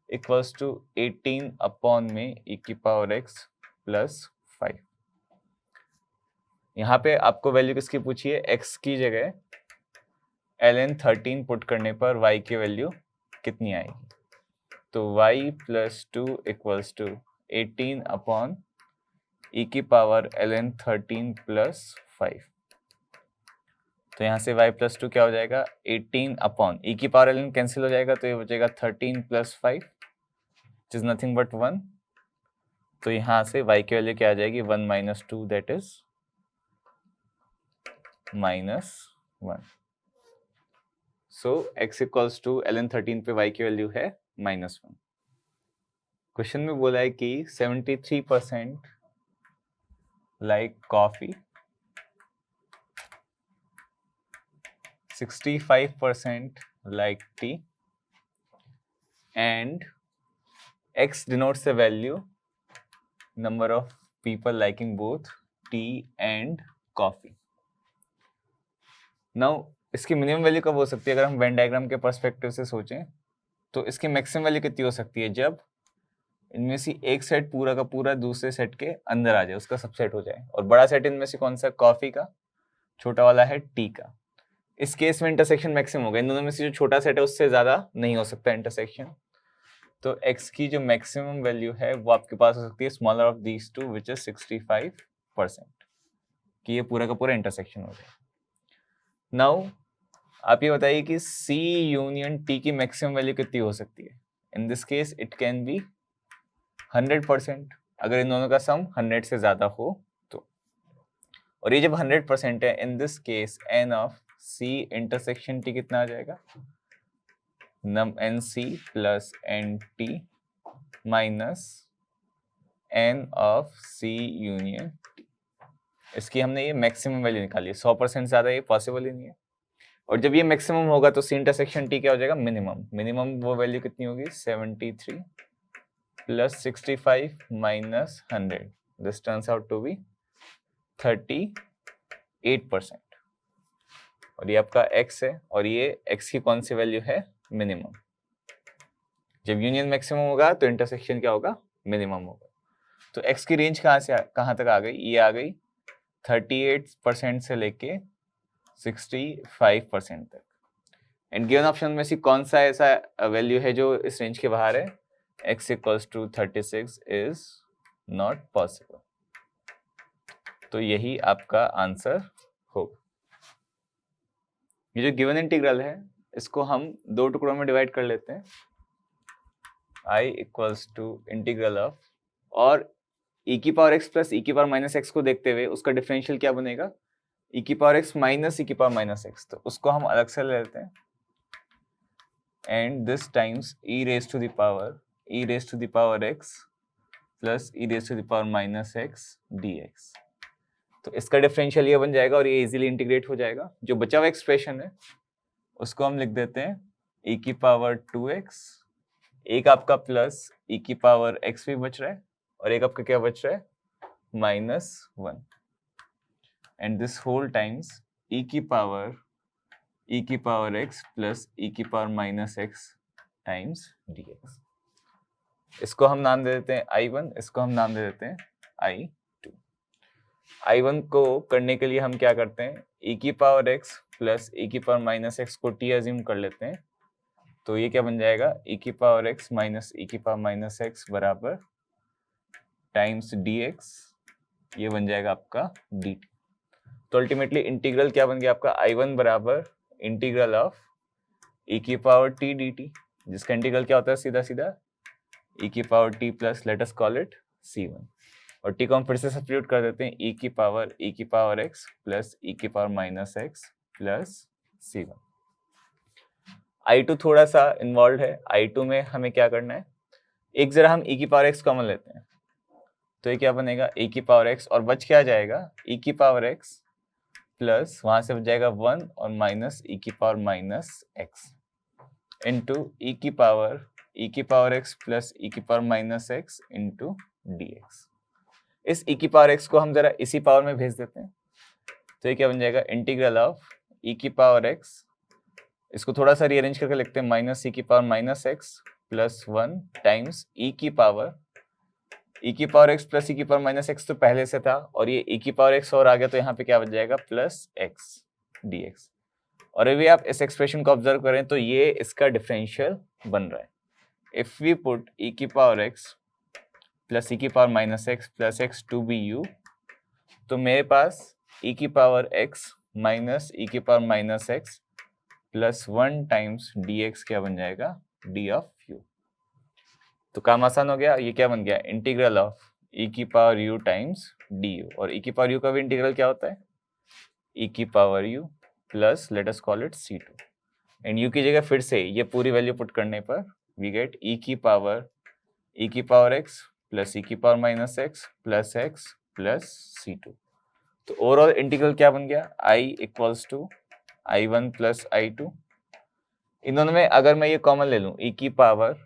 equals to 18 upon में e की पावर x प्लस 5। यहाँ पे आपको वैल्यू किसकी पूछी है, x की जगह ln 13 पुट करने पर y की वैल्यू कितनी आएगी, तो y plus 2 equals to 18 upon e की पावर ln 13 प्लस 5। तो यहाँ से y प्लस 2 क्या हो जाएगा, 18 अपॉन e की पावर ln कैंसिल हो जाएगा, तो ये बचेगा 13 plus 5 which is nothing but 1। तो यहाँ से y की वैल्यू क्या आ जाएगी, 1 minus 2 that is minus 1। So x equals to ln 13 पे y की वैल्यू है माइनस 1। क्वेश्चन में बोला है कि 73% like coffee, 65% like tea, and x denotes the value number of people liking both tea and coffee. Now इसकी minimum value कब हो सकती है, अगर हम वेन डायग्राम के पर्सपेक्टिव से सोचें तो इसकी मैक्सिमम वैल्यू कितनी हो सकती है, जब इनमें से एक सेट पूरा का पूरा दूसरे सेट के अंदर आ जाए, उसका सबसेट हो जाए। और बड़ा सेट इनमें से कौन सा, कॉफी का, छोटा वाला है टी का। इस केस में इंटरसेक्शन मैक्सिमम होगा, इन दोनों में से जो छोटा सेट है उससे ज्यादा नहीं हो सकता इंटरसेक्शन। तो x की जो मैक्सिमम वैल्यू है वो आपके पास हो सकती है smaller of these to which is 65%, कि ये पूरा का पूरा इंटरसेक्शन हो जाए। नाउ आप ये बताइए कि C यूनियन T की मैक्सिमम वैल्यू कितनी हो सकती है। In this case it can be 100%, अगर इन दोनों का सम 100 से ज्यादा हो तो। और ये जब 100% है, in this case n of C intersection T कितना आ जाएगा, नम NC plus NT minus n of C union T। इसकी हमने ये मैक्सिमम वैल्यू निकाली है, 100% ज्यादा ये पॉसिबल ही नहीं है। और जब ये मैक्सिमम होगा तो C इंटरसेक्शन T क्या हो जाएगा, मिनिमम। मिनिमम वो वैल्यू कितनी होगी, 73 plus 65 minus 100, this turns out to be 38%। और ये आपका x है, और ये x की कौन सी वैल्यू है, मिनिमम। जब यूनियन मैक्सिमम होगा तो इंटरसेक्शन क्या होगा, मिनिमम होगा। तो x की रेंज कहाँ से कहाँ तक आ गई, ये आ गई 38% से लेके 65% तक। एंड गिवन ऑप्शन में से कौन सा ऐसा वैल्यू है जो इस रेंज के बाहर है, x equals to 36 is not possible. तो यही आपका आंसर होगा। ये जो गिवन इंटीग्रल है इसको हम दो टुकड़ों में डिवाइड कर लेते हैं, i equals to integral of, और e की पावर x प्लस e की पावर माइनस x को देखते हुए उसका डिफरेंशियल क्या बनेगा, e की पावर x माइनस e की पावर माइनस x। तो उसको हम अलग से ले लेते हैं, and this times e raise to the power x plus e raise to the power minus x dx। तो इसका डिफरेंशियल ये बन जाएगा और ये इजीली इंटीग्रेट हो जाएगा। जो बचा हुआ एक्सप्रेशन है उसको हम लिख देते हैं e की पावर 2x, एक आपका प्लस e की पावर x भी बच रहा है, और एक आपका क्या बच रहा है, -1, and this whole times e की पावर x प्लस e की power minus x times dx। इसको हम नाम दे देते हैं I1, इसको हम नाम दे देते हैं I2। I1 को करने के लिए हम क्या करते हैं, e की पावर x प्लस e की पावर माइनस x को t अज्यूम कर लेते हैं। तो ये क्या बन जाएगा, e की पावर x माइनस e की पावर माइनस x बराबर टाइम्स dx, ये बन जाएगा आपका dt। तो अल्टीमेटली इंटीग्रल क्या बन गया आपका, I1 बराबर इंटीग्रल ऑफ e की पावर t dt, जिसका इंटीग्रल क्या होता है, सीधा सीधा e की power t plus late us call it c1, और t को हम फिर से सब्स्टिट्यूट कर देते हैं e की पावर x प्लस e की power minus x plus c1। I2 थोड़ा सा इन्वॉल्व है, I2 में हमें क्या करना है, एक जरा हम e की पावर x कॉमन लेते हैं, तो ये क्या बनेगा e की पावर x, और बच क्या जाएगा e की पावर x प्लस वहां से बच जाएगा 1 और माइनस e की power minus x into e की पावर x प्लस e की power minus x into dx। इस e की पावर x को हम जरा इसी पावर में भेज देते हैं, तो ये क्या बन जाएगा, इंटीग्रल ऑफ e की पावर x, इसको थोड़ा सा रीअरेंज करके लिखते हैं, माइनस e की power minus x plus 1 times e की पावर x प्लस e की पावर माइनस x तो पहले से था, और ये e की पावर x और आ गया, तो यहाँ पे क्या बच जाएगा, प्लस x dx। और अभी आप इस एक्सप्रेशन को ऑब्जर्व करें तो ये इसका डिफरेंशियल बन रहा है। इफ वी पुट e की पावर x प्लस e की power minus x plus x to be u, तो मेरे पास e की पावर x माइनस e की power minus x plus 1 times dx क्या बन जाएगा, d ऑफ u। तो काम आसान हो गया, ये क्या बन गया, इंटीग्रल ऑफ e की पावर u टाइम्स du, और e की पावर u का भी इंटीग्रल क्या होता है, e की power u plus late us call it c2, and u की जगह फिर से ये पूरी वैल्यू पुट करने पर वी गेट e की पावर x प्लस e की power minus x plus c2। तो ओवरऑल इंटीग्रल क्या बन गया, I equals to I1 plus I2। इन दोनों में अगर मैं ये कॉमन ले लूं, e की पावर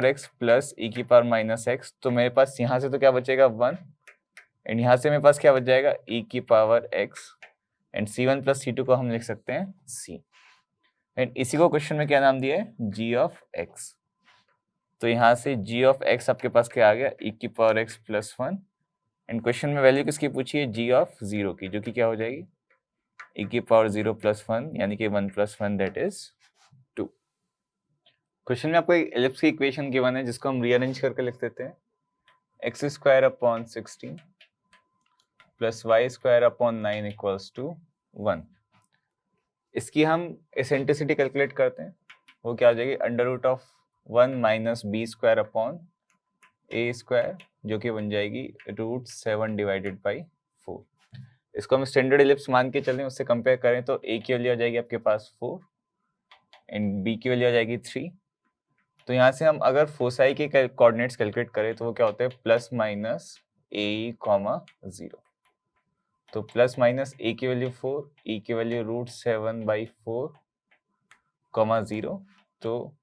x प्लस e की पावर माइनस x, तो मेरे पास यहाँ से तो क्या बचेगा 1, एंड यहाँ से मेरे पास क्या बच जाएगा e की power x, and c1 plus c2 को हम लिख सकते हैं c, एंड इसी को क्वेश्चन में क्या नाम दिया है, g ऑफ x। तो यहाँ से g ऑफ x आपके पास क्या आ गया, e की power x plus 1, and question में वैल्यू किसकी पूछी है, g ऑफ 0 की, जो कि क्या हो जाएगी e की पावर 0 प्लस 1, यानी कि 1 प्लस 1 दैट इज 2। क्वेश्चन में आपको एक एलिप्स की इक्वेशन गिवन है, जिसको हम रीअरेंज करके लिख देते हैं, x square upon 16 plus y square upon 9 equals to 1। इसकी हम एसेंट्रिसिटी कैलकुलेट करते हैं, वो क्या हो जाएगी, under root of 1 minus b square upon a square, जो कि बन जाएगी रूट 7 डिवाइडेड बाई 4। इसको हम स्टैंडर्ड एलिप्स मान के चलें, उससे कंपेयर करें तो ए की वैल्यू आ जाएगी आपके पास 4 एंड बी की वैल्यू आ जाएगी 3। तो यहाँ से हम अगर फोसाई के कोऑर्डिनेट्स कैलकुलेट करें तो वो क्या होते हैं, प्लस माइनस ए कॉमा 0। तो प्लस माइनस ए की वैल्यू 4, ई की वैल्यू रूट 7 बाई 4 कॉमा 0, तो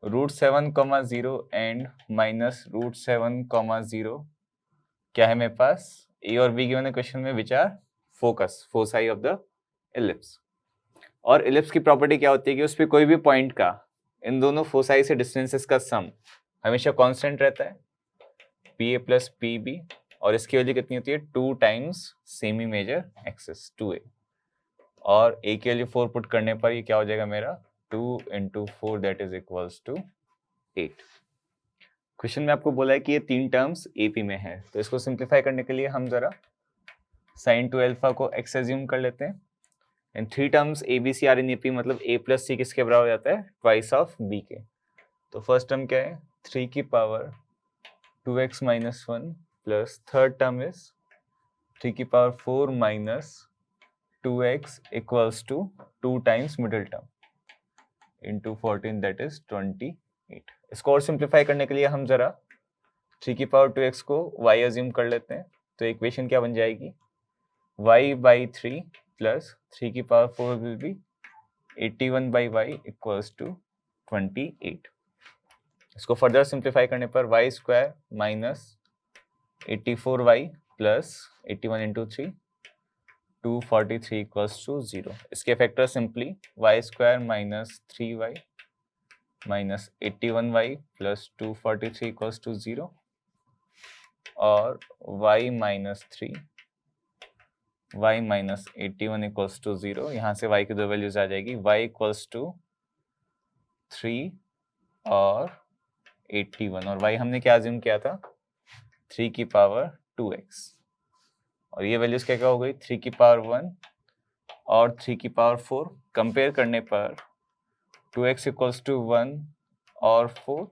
root 7 comma 0 and minus root 7 comma 0 क्या है मेरे पास, ए और बी गिवन है क्वेश्चन में, which are foci of the ellipse. और एलिप्स की प्रॉपर्टी क्या होती है कि उस पर कोई भी पॉइंट का इन दोनों फोसाई से डिस्टेंसेस का सम हमेशा कांस्टेंट रहता है, P A plus P B, और इसकी वैल्यू कितनी होती है 2 times semi major axis 2a, और a की वैल्यू 4 पुट करने पर ये क्या हो जाएगा मेरा 2 into 4 that is equals to 8। Question में आपको बोला है कि ये 3 टर्म्स AP में है, तो इसको सिंप्लीफाई करने के लिए हम जरा साइन 2 अल्फा को x एज्यूम कर लेते हैं, and 3 terms ABC are in AP, मतलब a प्लस c किसके बराबर हो जाता है, ट्वाइस ऑफ b के। तो फर्स्ट टर्म क्या है, 3 की power 2x minus 1 plus third term is 3 की power 4 minus 2x equals to 2 times middle term into 14 that is 28। इसको और सिंप्लीफाई करने के लिए हम जरा 3 की पावर 2x को y अज्यूम कर लेते हैं, तो इक्वेशन क्या बन जाएगी, y बाई 3 प्लस 3 की power 4 be B 81 by y equals to 28। इसको फर्दर सिंप्लीफाई करने पर y square minus 84y plus 81 into 3 243 equals to 0। इसके factor simply y square minus 3y minus 81y plus 243 equals to 0 और y minus 3 y minus 81 equals to 0। यहाँ से y की दो values आ जाएगी, y इक्वल्स टू 3 और 81, और y हमने क्या अज्यूम किया था 3 की पावर 2x, और ये वैल्यूज क्या क्या हो गई 3 की पावर 1 और 3 की पावर 4। कंपेयर करने पर 2x इक्वल्स टू 1 और 4,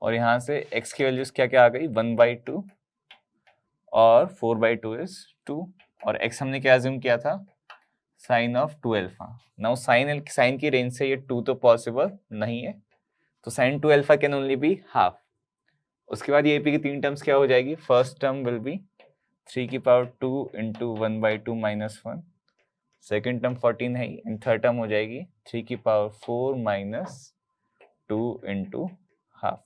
और यहाँ से x की वैल्यूज क्या क्या आ गई 1/2 और 4/2 इज 2, और x हमने क्या अज्यूम किया था sine of 2 alpha. Now sine की रेंज से ये 2 तो पॉसिबल नहीं है, तो sine 2 alpha can only be half. उसके बाद ये p की तीन टर्म्स क्या हो जाएगी, फर्स्ट टर्म विल बी 3 की power 2 into 1/2 minus 1, second term 14 है, एंड थर्ड टर्म हो जाएगी 3 की पावर 4 माइनस 2 इंटू हाफ।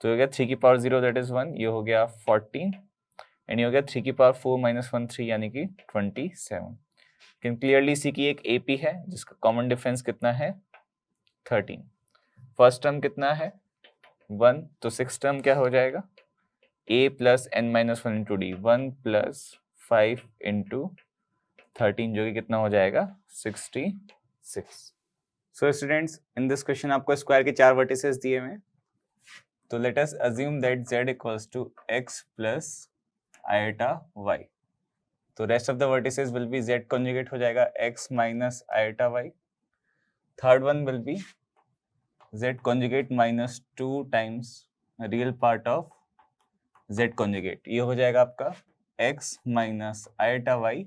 तो हो गया 3 की पावर 0 दैट इज 1, ये हो गया 14, एंड ये हो गया 3 की पावर 4 माइनस 1 3 यानी कि 27। कैन क्लियरली सी की एक AP है जिसका कॉमन डिफरेंस कितना है 13। फर्स्ट टर्म कितना है 1, तो सिक्स टर्म क्या हो जाएगा a plus n minus 1 into d, 1 plus 5 into 13 जो कि कितना हो जाएगा 66। So students in this question आपको स्क्वायर के 4 वर्टिसेस दिए हुए हैं, तो let us assume that z equals to x plus iota y। तो rest of the vertices will be z conjugate हो जाएगा x minus iota y। Third one will be z conjugate minus 2 times real part of z conjugate, ये हो जाएगा आपका x minus iota y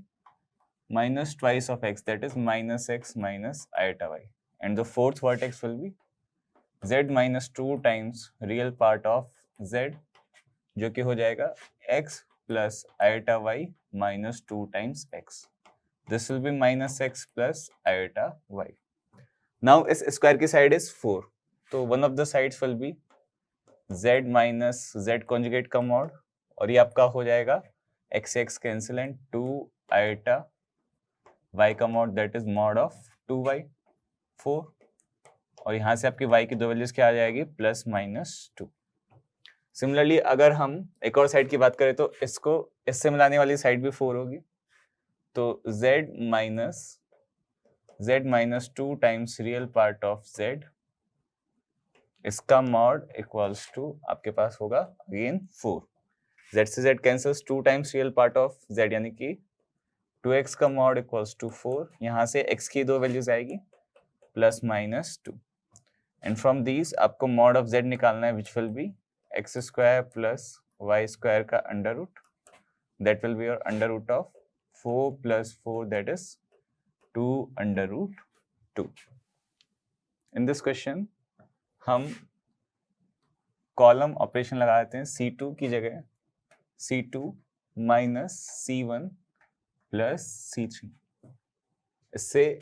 minus twice of x, that is minus x minus iota y, and the fourth vertex will be z minus 2 times real part of z जो कि हो जाएगा x plus iota y minus 2 times x. This will be minus x plus iota y. Now इस square की side is 4, तो one of the sides will be z minus z conjugate का mod, और ये आपका हो जाएगा x x cancel and 2 iota y का mod that is mod of 2y 4, और यहाँ से आपकी y की दो वैल्यूज क्या आ जाएगी प्लस माइनस 2। सिमिलरली अगर हम एक और साइड की बात करें तो इसको इससे मिलाने वाली साइड भी 4 होगी, तो z minus 2 times real part of z, इसका मॉड इक्वल्स टू आपके पास होगा अगेन 4। z से z cancels 2 times real part of z यानी कि 2x का मॉड इक्वल्स टू 4, यहाँ से x की दो वैल्यूज आएगी plus minus 2, and from these आपको मॉड ऑफ z निकालना है which will be x square plus y square का under root, that will be your under root of 4 plus 4 that is 2 under root 2। In this क्वेश्चन हम column operation लगा देते हैं, C2 की जगह C2 minus C1 plus C3, इससे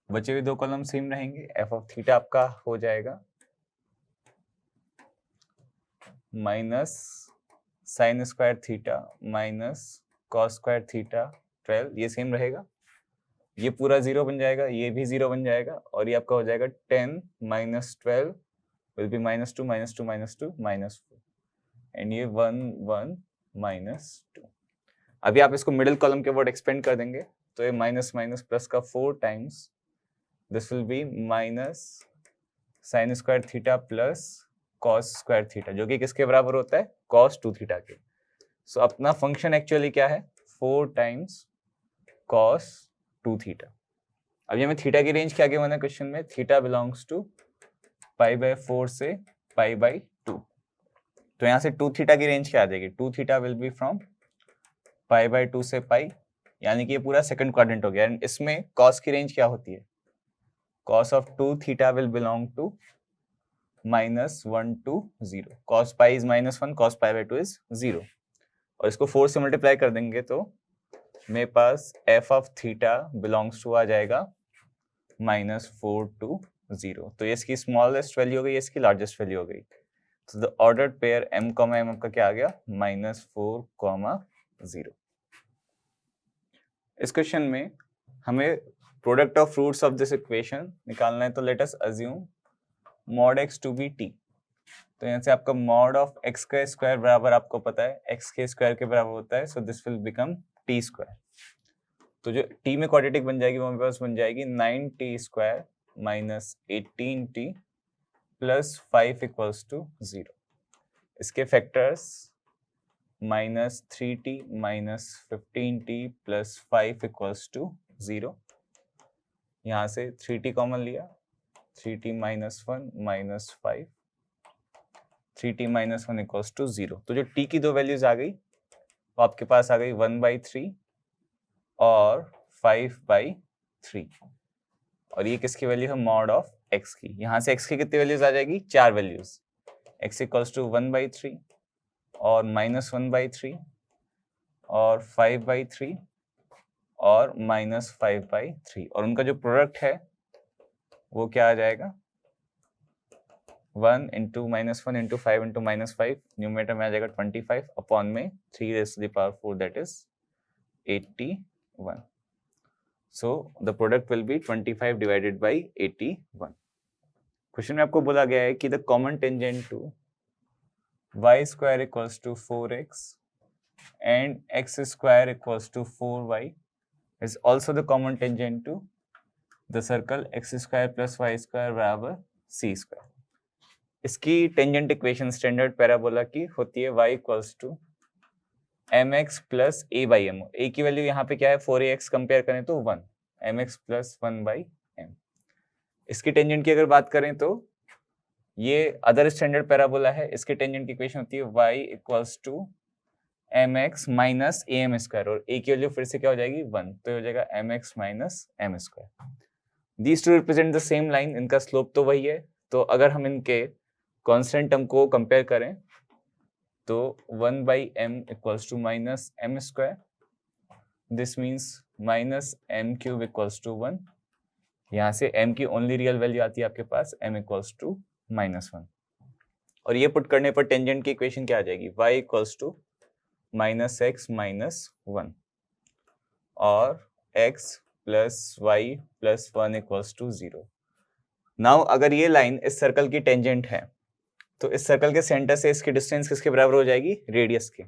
बचे हुए दो कॉलम सेम रहेंगे। f ऑफ थीटा आपका हो जाएगा minus sign square theta minus cos square theta 12, ये सेम रहेगा, ये पूरा 0 बन जाएगा, ये भी 0 बन जाएगा, और ये आपका हो जाएगा 10 minus 12 will be minus 2 minus 2 minus 2 minus 4, and ये 1 1 माइनस 2। अभी आप इसको मिडिल कॉलम के वर्ड एक्सपेंड कर देंगे तो ये माइनस माइनस प्लस का 4 times this will B minus sign square theta plus cos square theta, जो कि किसके बराबर होता है कॉस 2 थीटा के। सो अपना फंक्शन एक्चुअली क्या है 4 टाइम्स कॉस 2 थीटा। अभी हमें थीटा की रेंज क्या गिवन है क्वेश्चन में, थीटा बिलोंग्स टू π/4 से π/2, तो यहाँ से 2 थीटा की रेंज क्या आ जाएगी, 2 थीटा विल बी फ्रॉम π/2 से पाई, यानी कि ये पूरा सेकंड क्वाड्रेंट हो गया, एंड इसमें कॉस की रेंज क्या होती है, cos of 2 theta will belong to -1 to 0, cos pi is -1, cos π/2 is 0, और इसको 4 से मल्टीप्लाई कर देंगे तो मेरे पास f of theta belongs to आ जाएगा -4 to 0, तो ये इसकी स्मॉलेस्ट वैल्यू हो गई, इसकी लार्जेस्ट वैल्यू हो गई, तो the ordered pair m, m आपका क्या आ गया -4, 0। इस क्वेश्चन में हमें product of roots of this equation निकालना है, तो let us assume mod x to be t, तो यहाँ से आपका मॉड ऑफ एक्स का स्क्वायर बराबर आपको पता है एक्स के स्क्वायर के बराबर होता है, so this will become T square. तो जो टी में क्वाड्रेटिक बन जाएगी वो मेरे पास बन जाएगी 9t square minus 18t plus 5 equals to 0। इसके factors minus 3t minus 15t plus 5 equals to 0। यहाँ से 3t कॉमन लिया, 3t minus 1 minus 5, 3t minus 1 equals to 0। तो जो t की दो वैल्यूज आ गई वो आपके पास आ गई 1/3 और 5/3, और ये किसकी वैल्यू है, मॉड ऑफ x की। यहाँ से x की कितनी वैल्यूज आ जाएगी, 4 वैल्यूज, x इक्वल्स टू 1/3 और माइनस 1/3 और 5/3 और माइनस 5/3, और उनका जो प्रोडक्ट है वो क्या आ जाएगा, 1 into minus 1 into 5 into minus 5, numerator में आ जाएगा 25 अपॉन में 3 raised to the power 4 that is 81. So the product will be 25 divided by 81. Question में आपको बोला गया है कि the common tangent to y square equals to 4x and x square equals to 4y is also the common tangent to the circle x square plus y square बराबर c square. इसकी tangent equation standard parabola की होती है y equals to mx plus a by m। a की value यहाँ पे क्या है 4ax, कंपेयर करें तो 1, mx प्लस 1/m। इसकी टेंजेंट की अगर बात करें तो ये अदर स्टैंडर्ड पैराबोला है, इसकी टेंजेंट की इक्वेशन होती है y equals to mx minus am square, और a की वैल्यू फिर से क्या हो जाएगी 1, तो हो जाएगा mx minus m square. These two represent the same line, इनका स्लोप तो वही है, तो अगर हम इनके कांस्टेंट टर्म को कंपेयर करें तो 1/m equals to minus m square, this means minus m cube equals to 1। यहाँ से m की ओनली रियल वैल्यू आती है आपके पास m इक्वल्स टू -1, और ये पुट करने पर टेंजेंट की इक्वेशन क्या आ जाएगी, y equals to minus x minus 1 और x plus y plus 1 equals to 0। Now अगर ये लाइन इस सर्कल की टेंजेंट है तो इस सर्कल के सेंटर से इसकी डिस्टेंस किसके बराबर हो जाएगी, रेडियस के।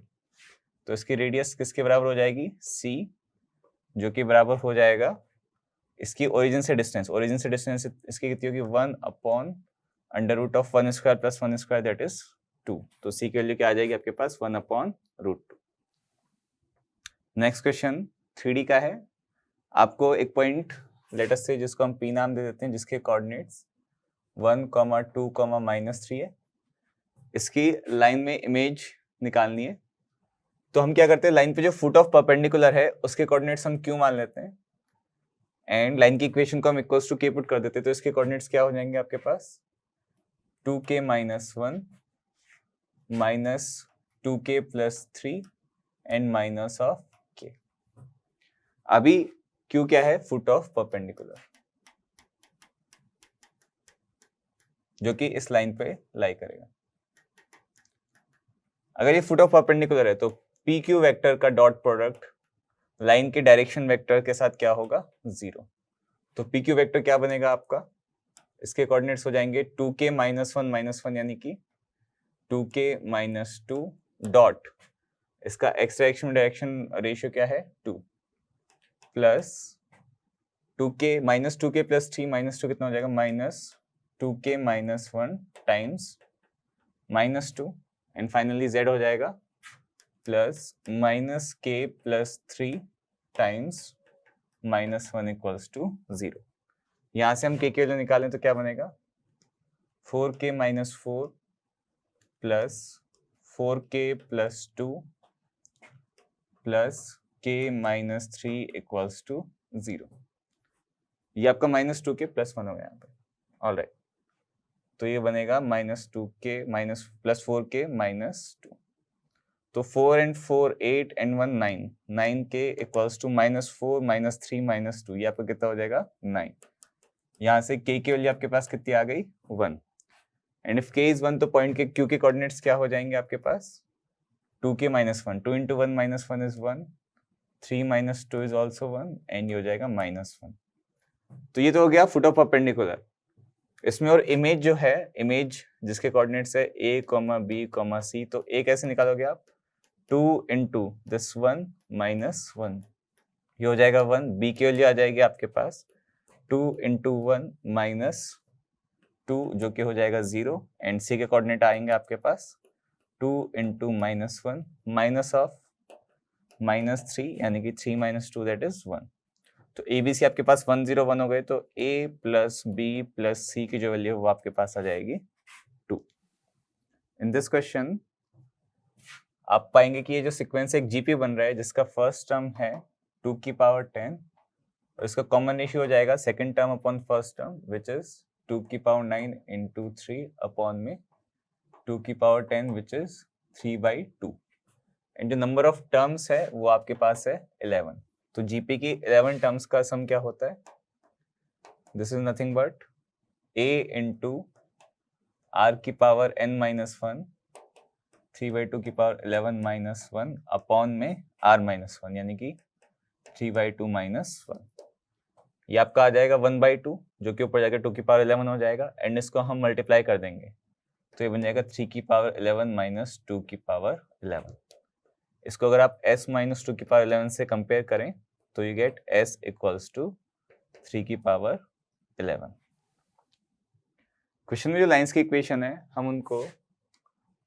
तो इसकी रेडियस किसके बराबर हो जाएगी, c, जो कि बराबर हो जाएगा इसकी ओरिजिन से डिस्टेंस। ओरिजिन से डिस्टेंस इसकी कितनी होगी 1 upon under root of 1 square plus 1 square that is 2। तो c की वैल्यू क्या आ जाएगी आपके पास 1 upon root 2। Next question 3D का है। आपको एक पॉइंट लेट अस से जिसको हम p नाम दे देते हैं, जिसके कोऑर्डिनेट्स 1, 2, -3 है। इसकी लाइन में इमेज निकालनी है, तो हम क्या करते हैं, लाइन पे जो फुट ऑफ परपेंडिकुलर है उसके कोऑर्डिनेट्स हम q मान लेते हैं, एंड लाइन की इक्वेशन को हम इक्वल्स टू k पुट कर देते हैं। तो इसके कोऑर्डिनेट्स क्या हो जाएंगे आपके पास 2k minus 1 minus 2k plus 3 and minus of k। अभी q क्या है, फुट ऑफ परपेंडिकुलर, जो कि इस लाइन पे लाई करेगा। अगर ये फुट ऑफ परपेंडिकुलर है तो पी क्यू वेक्टर का डॉट प्रोडक्ट लाइन के डायरेक्शन वेक्टर के साथ क्या होगा 0। तो पी क्यू वेक्टर क्या बनेगा आपका, इसके कोऑर्डिनेट्स हो जाएंगे 2k माइनस 1 यानी कि 2k माइनस 2 डॉट, इसका एक्स डायरेक्शन रेशियो क्या है 2, plus 2k minus 2k plus 3 -2 कितना हो जाएगा minus 2k minus 1 times -2, and finally z हो जाएगा plus minus k plus 3 times -1 equals to 0। यहाँ से हम k की वैल्यू निकालें तो क्या बनेगा 4k minus 4 plus 4k plus 2 plus k minus 3 equals to 0। ये आपका -2k प्लस 1 हो गया यहाँ पे, ऑलराइट। तो ये बनेगा -2k minus plus 4k minus 2। तो 4 and 4 8 and 1 9, 9k equals to -4 -3 -2, ये आपका कितना हो जाएगा 9। यहाँ से k की वैल्यू आपके पास कितनी आ गई 1, एंड इफ k इज 1 तो पॉइंट के q के कोऑर्डिनेट्स क्या हो जाएंगे आपके पास 2k minus 1, 2 into 1 minus 1 is 1, 3 minus 2 is also 1, and ये हो जाएगा -1। तो ये तो हो गया फुट ऑफ परपेंडिकुलर। इसमें और इमेज जो है, इमेज जिसके कोऑर्डिनेट्स है a, b, c, तो a कैसे निकालोगे आप? 2 इंटू दिस 1 माइनस 1, ये हो जाएगा 1। b की वैल्यू आ जाएगी आपके पास 2 इंटू 1 माइनस 2 जो कि हो जाएगा 0, एंड c के कोऑर्डिनेट आएंगे आपके पास 2 into minus 1 minus of minus 3, यानी कि 3 माइनस 2 दैट इज 1। तो ए बी सी आपके पास 1 0 1 हो गए, तो a प्लस बी प्लस सी की जो वैल्यू है वो आपके पास आ जाएगी 2। इन दिस क्वेश्चन आप पाएंगे कि ये जो सीक्वेंस एक जीपी बन रहा है जिसका फर्स्ट टर्म है 2 की पावर 10 और इसका कॉमन रेशियो हो जाएगा second term upon first term which is 2 की पावर 9 इंटू 3 अपॉन में 2 की पावर 10 विच इज 3/2, एंड जो नंबर ऑफ टर्म्स है वो आपके पास है 11। तो जीपी की 11 टर्म्स का सम क्या होता है? This is nothing but a into r की पावर n माइनस 1 3/2 की पावर 11 माइनस 1 अपॉन में r माइनस 1, यानी कि 3/2 माइनस 1। ये आपका आ जाएगा 1/2 जो कि ऊपर जाकर 2 की पावर 11 हो जाएगा, एंड इसको हम मल्टीप्लाई कर देंगे तो ये बन जाएगा 3 की पावर 11 माइनस 2 की पावर 11। इसको अगर आप s माइनस 2 की पावर 11 से कंपेयर करें तो you get s equals to 3 की पावर 11। क्वेश्चन में जो लाइंस की इक्वेशन है हम उनको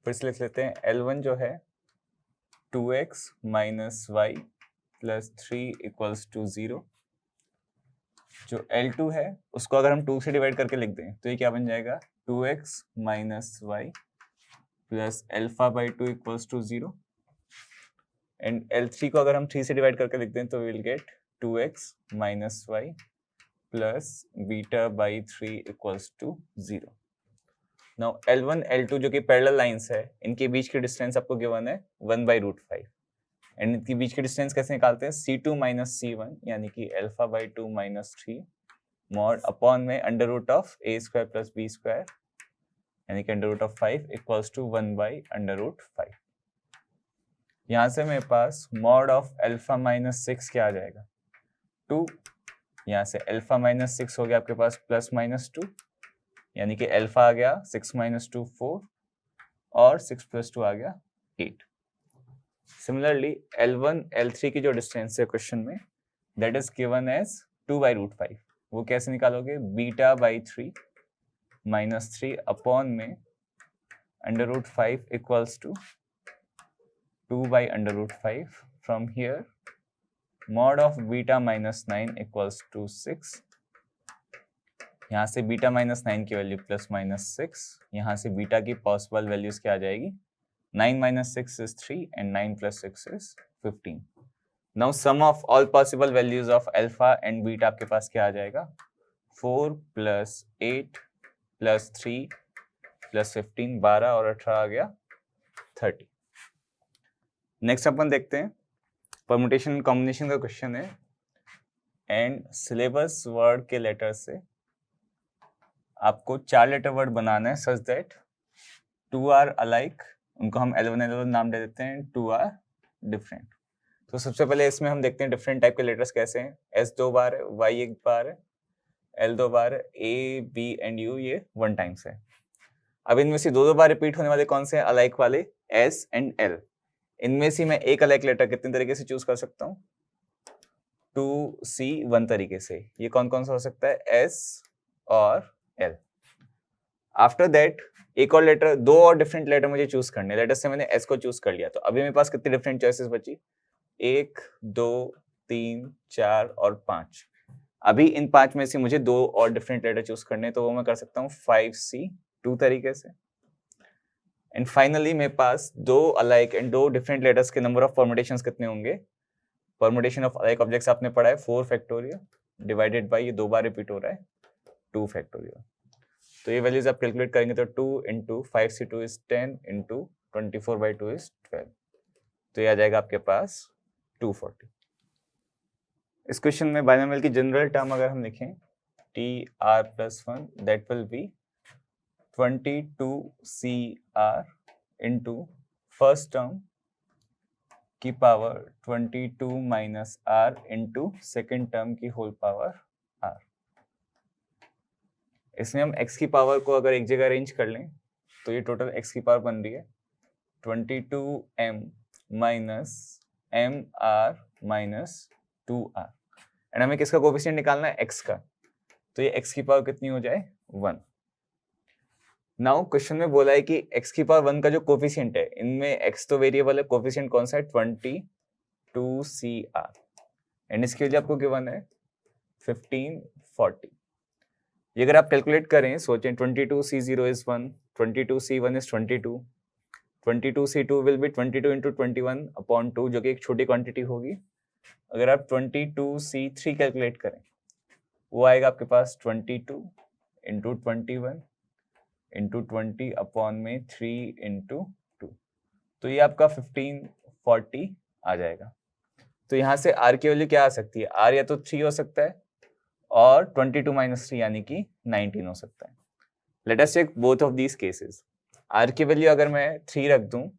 फिर से लिख लेते हैं। L1 जो है 2x minus y plus 3 equals to 0। जो L2 है उसको अगर हम 2 से डिवाइड करके लिख दें तो ये क्या बन जाएगा? 2x minus y plus alpha by 2 equals to 0, and L3 को अगर हम 3 से डिवाइड करके लिख दें तो will get 2x minus y plus beta by 3 equals to 0। Now L1 L2 जो कि पैरेलल लाइंस है, इनके बीच की डिस्टेंस आपको गिवन है 1/√5, एंड इनके बीच की डिस्टेंस कैसे निकालते हैं? C2 माइनस C1 यानी कि alpha by 2 minus 3 mod upon में under root of a square plus b square यानी कि under root of 5 equals to 1/√5। यहाँ से मेरे पास मॉड ऑफ अल्फा माइनस 6 क्या आ जाएगा? 2। यहाँ से अल्फा माइनस 6 हो गया आपके पास प्लस माइनस 2, यानी कि अल्फा आ गया 6 माइनस 2 4 और 6 प्लस 2 आ गया 8। सिमिलरली L1 L3 की जो डिस्टेंस है क्वेश्चन में दैट इज गिवन एज 2/√5। वो कैसे निकालोगे? बीटा बाई 3 माइनस 3 अपॉन में under root 5 equals to 2/√5। From here mod of beta minus 9 equals to 6। यहाँ से बीटा माइनस 9 की वैल्यू प्लस माइनस 6, यहाँ से बीटा की पॉसिबल वैल्यूज क्या आ जाएगी? 9 minus 6 is 3 and 9 plus 6 is 15. Now sum of all possible values of alpha and beta आपके पास क्या आ जाएगा? 4 plus 8 plus 3 plus 15, 12 और 18 आ गया 30। नेक्स्ट अपन देखते हैं परमुटेशन कॉम्बिनेशन का क्वेश्चन है, एंड सिलेबस वर्ड के लेटर से आपको 4 लेटर वर्ड बनाना है सच दैट 2 आर अलाइक, उनको हम L1 L1 नाम दे देते हैं, 2 आर डिफरेंट। तो सबसे पहले इसमें हम देखते हैं डिफरेंट टाइप के लेटर्स कैसे हैं। S 2 बार है, Y 1 बार है, L 2 बार है, A B एंड U ये 1 टाइम्स है। अब इनमें से 2 बार रिपीट होने वाले कौन से हैं? अलाइक वाले S एंड L। इनमें से मैं एक अलाइक लेटर कितने तरीके से चूज कर सकता हूँ? 2C 1 तरीके से। ये कौन कौन सा हो सकता है? S और L। आफ्टर दैट एक और लेटर, 2 और डिफरेंट लेटर मुझे चूज करने। लेटर से मैंने S को चूज कर लिया, तो अभी मेरे पास कितनी डिफरेंट चॉइसेस बची? 1 2 3 4 और 5। अभी इन 5 में से मुझे 2 और डिफरेंट लेटर चूज करने, तो वो मैं कर सकता हूँ 5C 2 तरीके से। एंड फाइनली मेरे पास 2 अलाइक एंड 2 डिफरेंट लेटर्स के नंबर ऑफ परमुटेशंस कितने होंगे? परमुटेशन ऑफ अलाइक ऑब्जेक्ट्स आपने पढ़ा है 4 फैक्टोरियल डिवाइडेड बाय, ये 2 बार रिपीट हो रहा है, 2 फैक्टोरियल। तो ये वैल्यूज आप कैलकुलेट करेंगे तो 2 into 5C2 is 10 into 24/2 is 12, तो ये आ जाएगा आपके पास 240। इस क्वेश्चन में बाइनोमियल की जनरल टर्म अगर हम लिखें TR+1 that will be 22CR into first term की power 22 minus R into second term की होल पावर R। इसमें हम x की पावर को अगर एक जगह अरेंज कर लें तो ये टोटल x की पावर बन रही है 22m minus mr minus 2r, and हमें किसका कोफिशिएंट निकालना है, x का, तो ये x की पावर कितनी हो जाए 1। नाउ क्वेश्चन में बोला है कि x की पावर 1 का जो कोफिशिएंट है, इनमें x तो वेरिएबल है, कोफिशिएंट कौन सा है 22cr, एंड इसके लिए आपको गिवन है 1540। ये अगर आप कैलकुलेट करें, सोचें 22c0 is 1, 22c1 is 22, 22c2 will be 22 into 21 upon 2, जो कि एक छोटी क्वांटिटी होगी। अगर आप 22c3 कैलकुलेट करें, वो आएगा आपके पास 22 into 21 into 20 अपॉन में 3 into 2, तो ये आपका 1540 आ जाएगा। तो यहाँ से r की वैल्यू क्या आ सकती है, r या तो 3 हो सकता है और 22 माइनस 3 यानी कि 19 हो सकता है। Let us check both of these cases. r की वैल्यू अगर मैं 3 रख दूं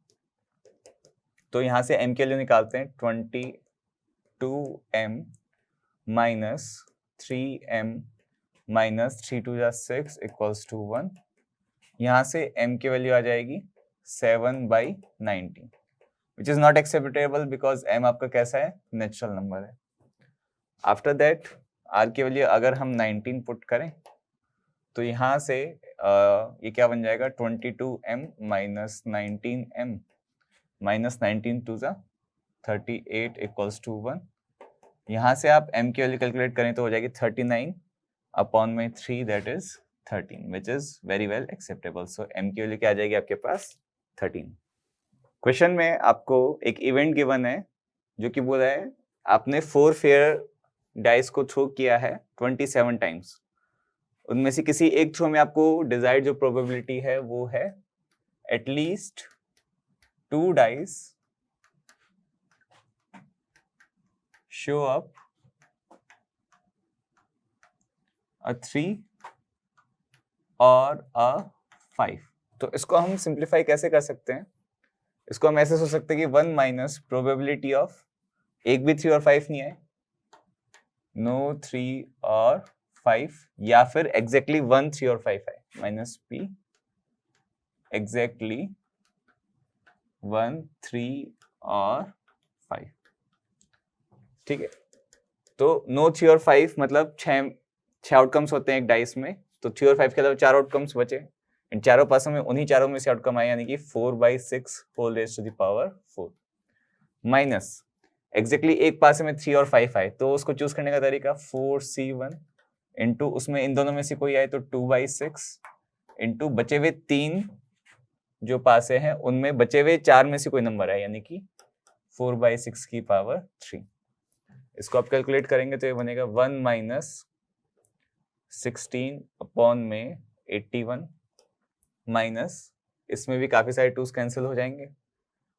तो यहाँ से m की वैल्यू निकालते हैं 22m minus 3m minus 3 2 6 equals to 1। यहाँ से m की वैल्यू आ जाएगी 7/19, which is not acceptable because m आपका कैसा है, नेचुरल नंबर है। आफ्टर दैट r की वैल्यू अगर हम 19 पुट करें तो यहाँ से ये क्या बन जाएगा 22m minus 19m minus 19 to 38 equals to 1। यहाँ से आप m की वैल्यू कैलकुलेट करें तो हो जाएगी 39 अपॉन में 3 that is 13, which is very well acceptable. So m की वैल्यू क्या आ जाएगी आपके पास 13। क्वेश्चन में आपको एक इवेंट गिवन है जो कि बोला है आपने 4 फेयर डाइस को थ्रो किया है 27 टाइम्स, उनमें से किसी एक थ्रो में आपको डिजायर्ड जो प्रोबेबिलिटी है वो है at least 2 dice show up a 3 और a 5। तो इसको हम सिंप्लीफाई कैसे कर सकते हैं, इसको हम ऐसे सोच सकते हैं कि 1 माइनस प्रोबेबिलिटी ऑफ एक भी 3 और 5 नहीं है, नो 3 और 5, या फिर एग्जैक्टली 1 3 और 5 है, माइनस p एग्जैक्टली 1 3 और 5। ठीक है, तो नो 3 और 5 मतलब 6 आउटकम्स होते हैं एक डाइस में, तो 3 और 5 के अलावा 4 आउटकम्स बचे, इन चारों पासों में उन्हीं चारों में से आउटकम आए, यानी कि 4/6 whole raise to the power 4 minus exactly एक पासे में 3 और 5 आए, तो उसको चूज करने का तरीका 4c1 इंटू उसमें इन दोनों में से कोई आए तो 2/6 इंटू बचे हुए 3 जो पासे हैं उनमें बचे हुए 4 में से कोई नंबर है, यानी कि 4/6 की पावर 3। इसको आप कैलकुलेट करेंगे तो ये बनेगा 1 माइनस 16 अपॉन में 81 माइनस इसमें भी काफी सारे 2s कैंसिल हो जाएंगे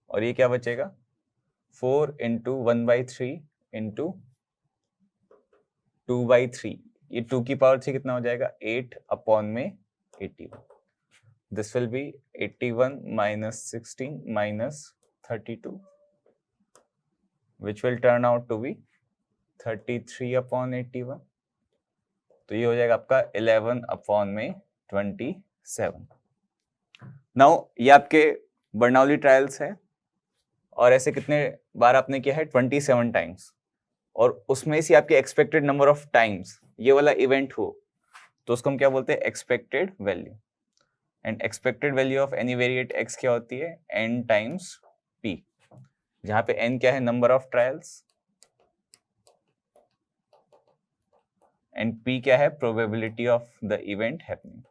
और ये क्या बचेगा 4 इंटू 1/3 इंटू 2/3, ये 2 की पावर 3 कितना हो जाएगा 8 अपॉन में 81। This will B 81 minus 16 minus 32 which will turn out to be 33 upon 81। तो ये हो जाएगा आपका 11 अपॉन में 27। नाउ ये आपके बर्नौली ट्रायल्स है और ऐसे कितने बार आपने किया है 27 टाइम्स, और उसमें से आपके एक्सपेक्टेड नंबर ऑफ टाइम्स ये वाला इवेंट हो तो उसको हम क्या बोलते हैं expected value. And expected value of any variate x क्या होती है n टाइम्स p, जहां पे n क्या है number of trials and p क्या है probability of the event happening,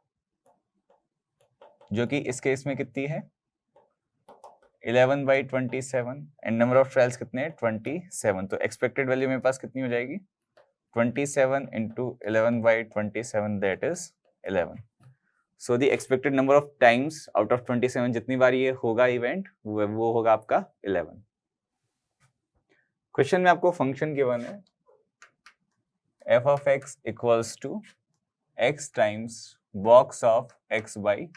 जो कि इस केस में कितनी है 11/27 एंड नंबर ऑफ ट्रायल्स कितने हैं 27। तो एक्सपेक्टेड वैल्यू मेरे पास कितनी हो जाएगी 27 into 11/27 that is 11। So the expected number of times out of 27 जितनी बार ये होगा इवेंट वो होगा आपका 11। क्वेश्चन में आपको फंक्शन गिवन है f of x equals to x times box of x/2,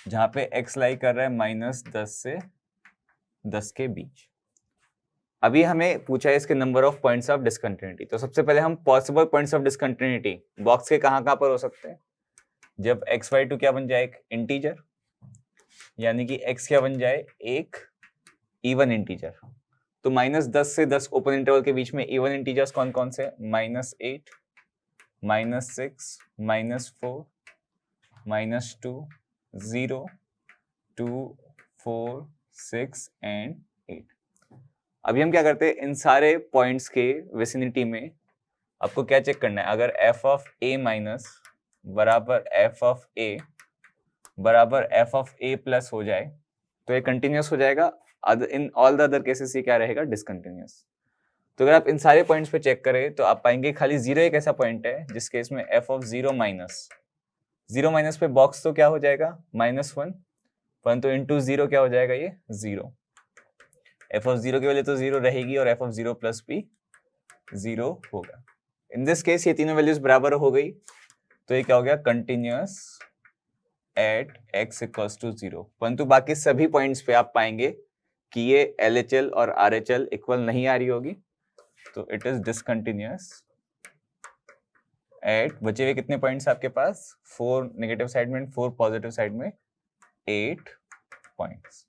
जहां पे x लाई कर रहा है -10 से 10 के बीच। अभी हमें पूछा है इसके number of points of discontinuity. तो सबसे पहले हम possible points of discontinuity box के कहाँ पर हो सकते हैं, जब x/2 क्या बन जाए, एक इंटीजर, यानी कि x क्या बन जाए, एक इवन इंटीजर। तो -10 से 10 ओपन इंटरवल के बीच में इवन इंटीजर्स कौन कौन से, -8, -6, -4, -2, 0, 2, 4, 6 एंड 8। अभी हम क्या करते हैं, इन सारे पॉइंट्स के विसिनिटी में आपको क्या चेक करना है, अगर f ऑफ a माइनस बराबर f ऑफ a बराबर f ऑफ a प्लस हो जाए तो ये कंटिन्यूस हो जाएगा, in all the other cases ये क्या रहेगा, डिसकंटिन्यूस। तो अगर आप इन सारे पॉइंट्स पे चेक करें तो आप पाएंगे खाली 0 एक ऐसा पॉइंट है जिस केस में f ऑफ 0 माइनस पे बॉक्स तो क्या हो जाएगा, -1, परंतु इंटू 0 क्या हो जाएगा, ये 0। f ऑफ 0 की वैल्यू तो 0 रहेगी और f ऑफ 0 प्लस भी 0 होगा। इन दिस केस ये तीनों वैल्यूज बराबर हो गई, तो ये क्या हो गया, continuous at x equals to 0। परंतु बाकी सभी पॉइंट्स पे आप पाएंगे कि ये LHL और RHL इक्वल नहीं आ रही होगी, तो इट इज डिसकंटिन्यूअस एट, बचे हुए कितने पॉइंट्स आपके पास, 4 नेगेटिव साइड में, 4 पॉजिटिव साइड में, 8 पॉइंट्स।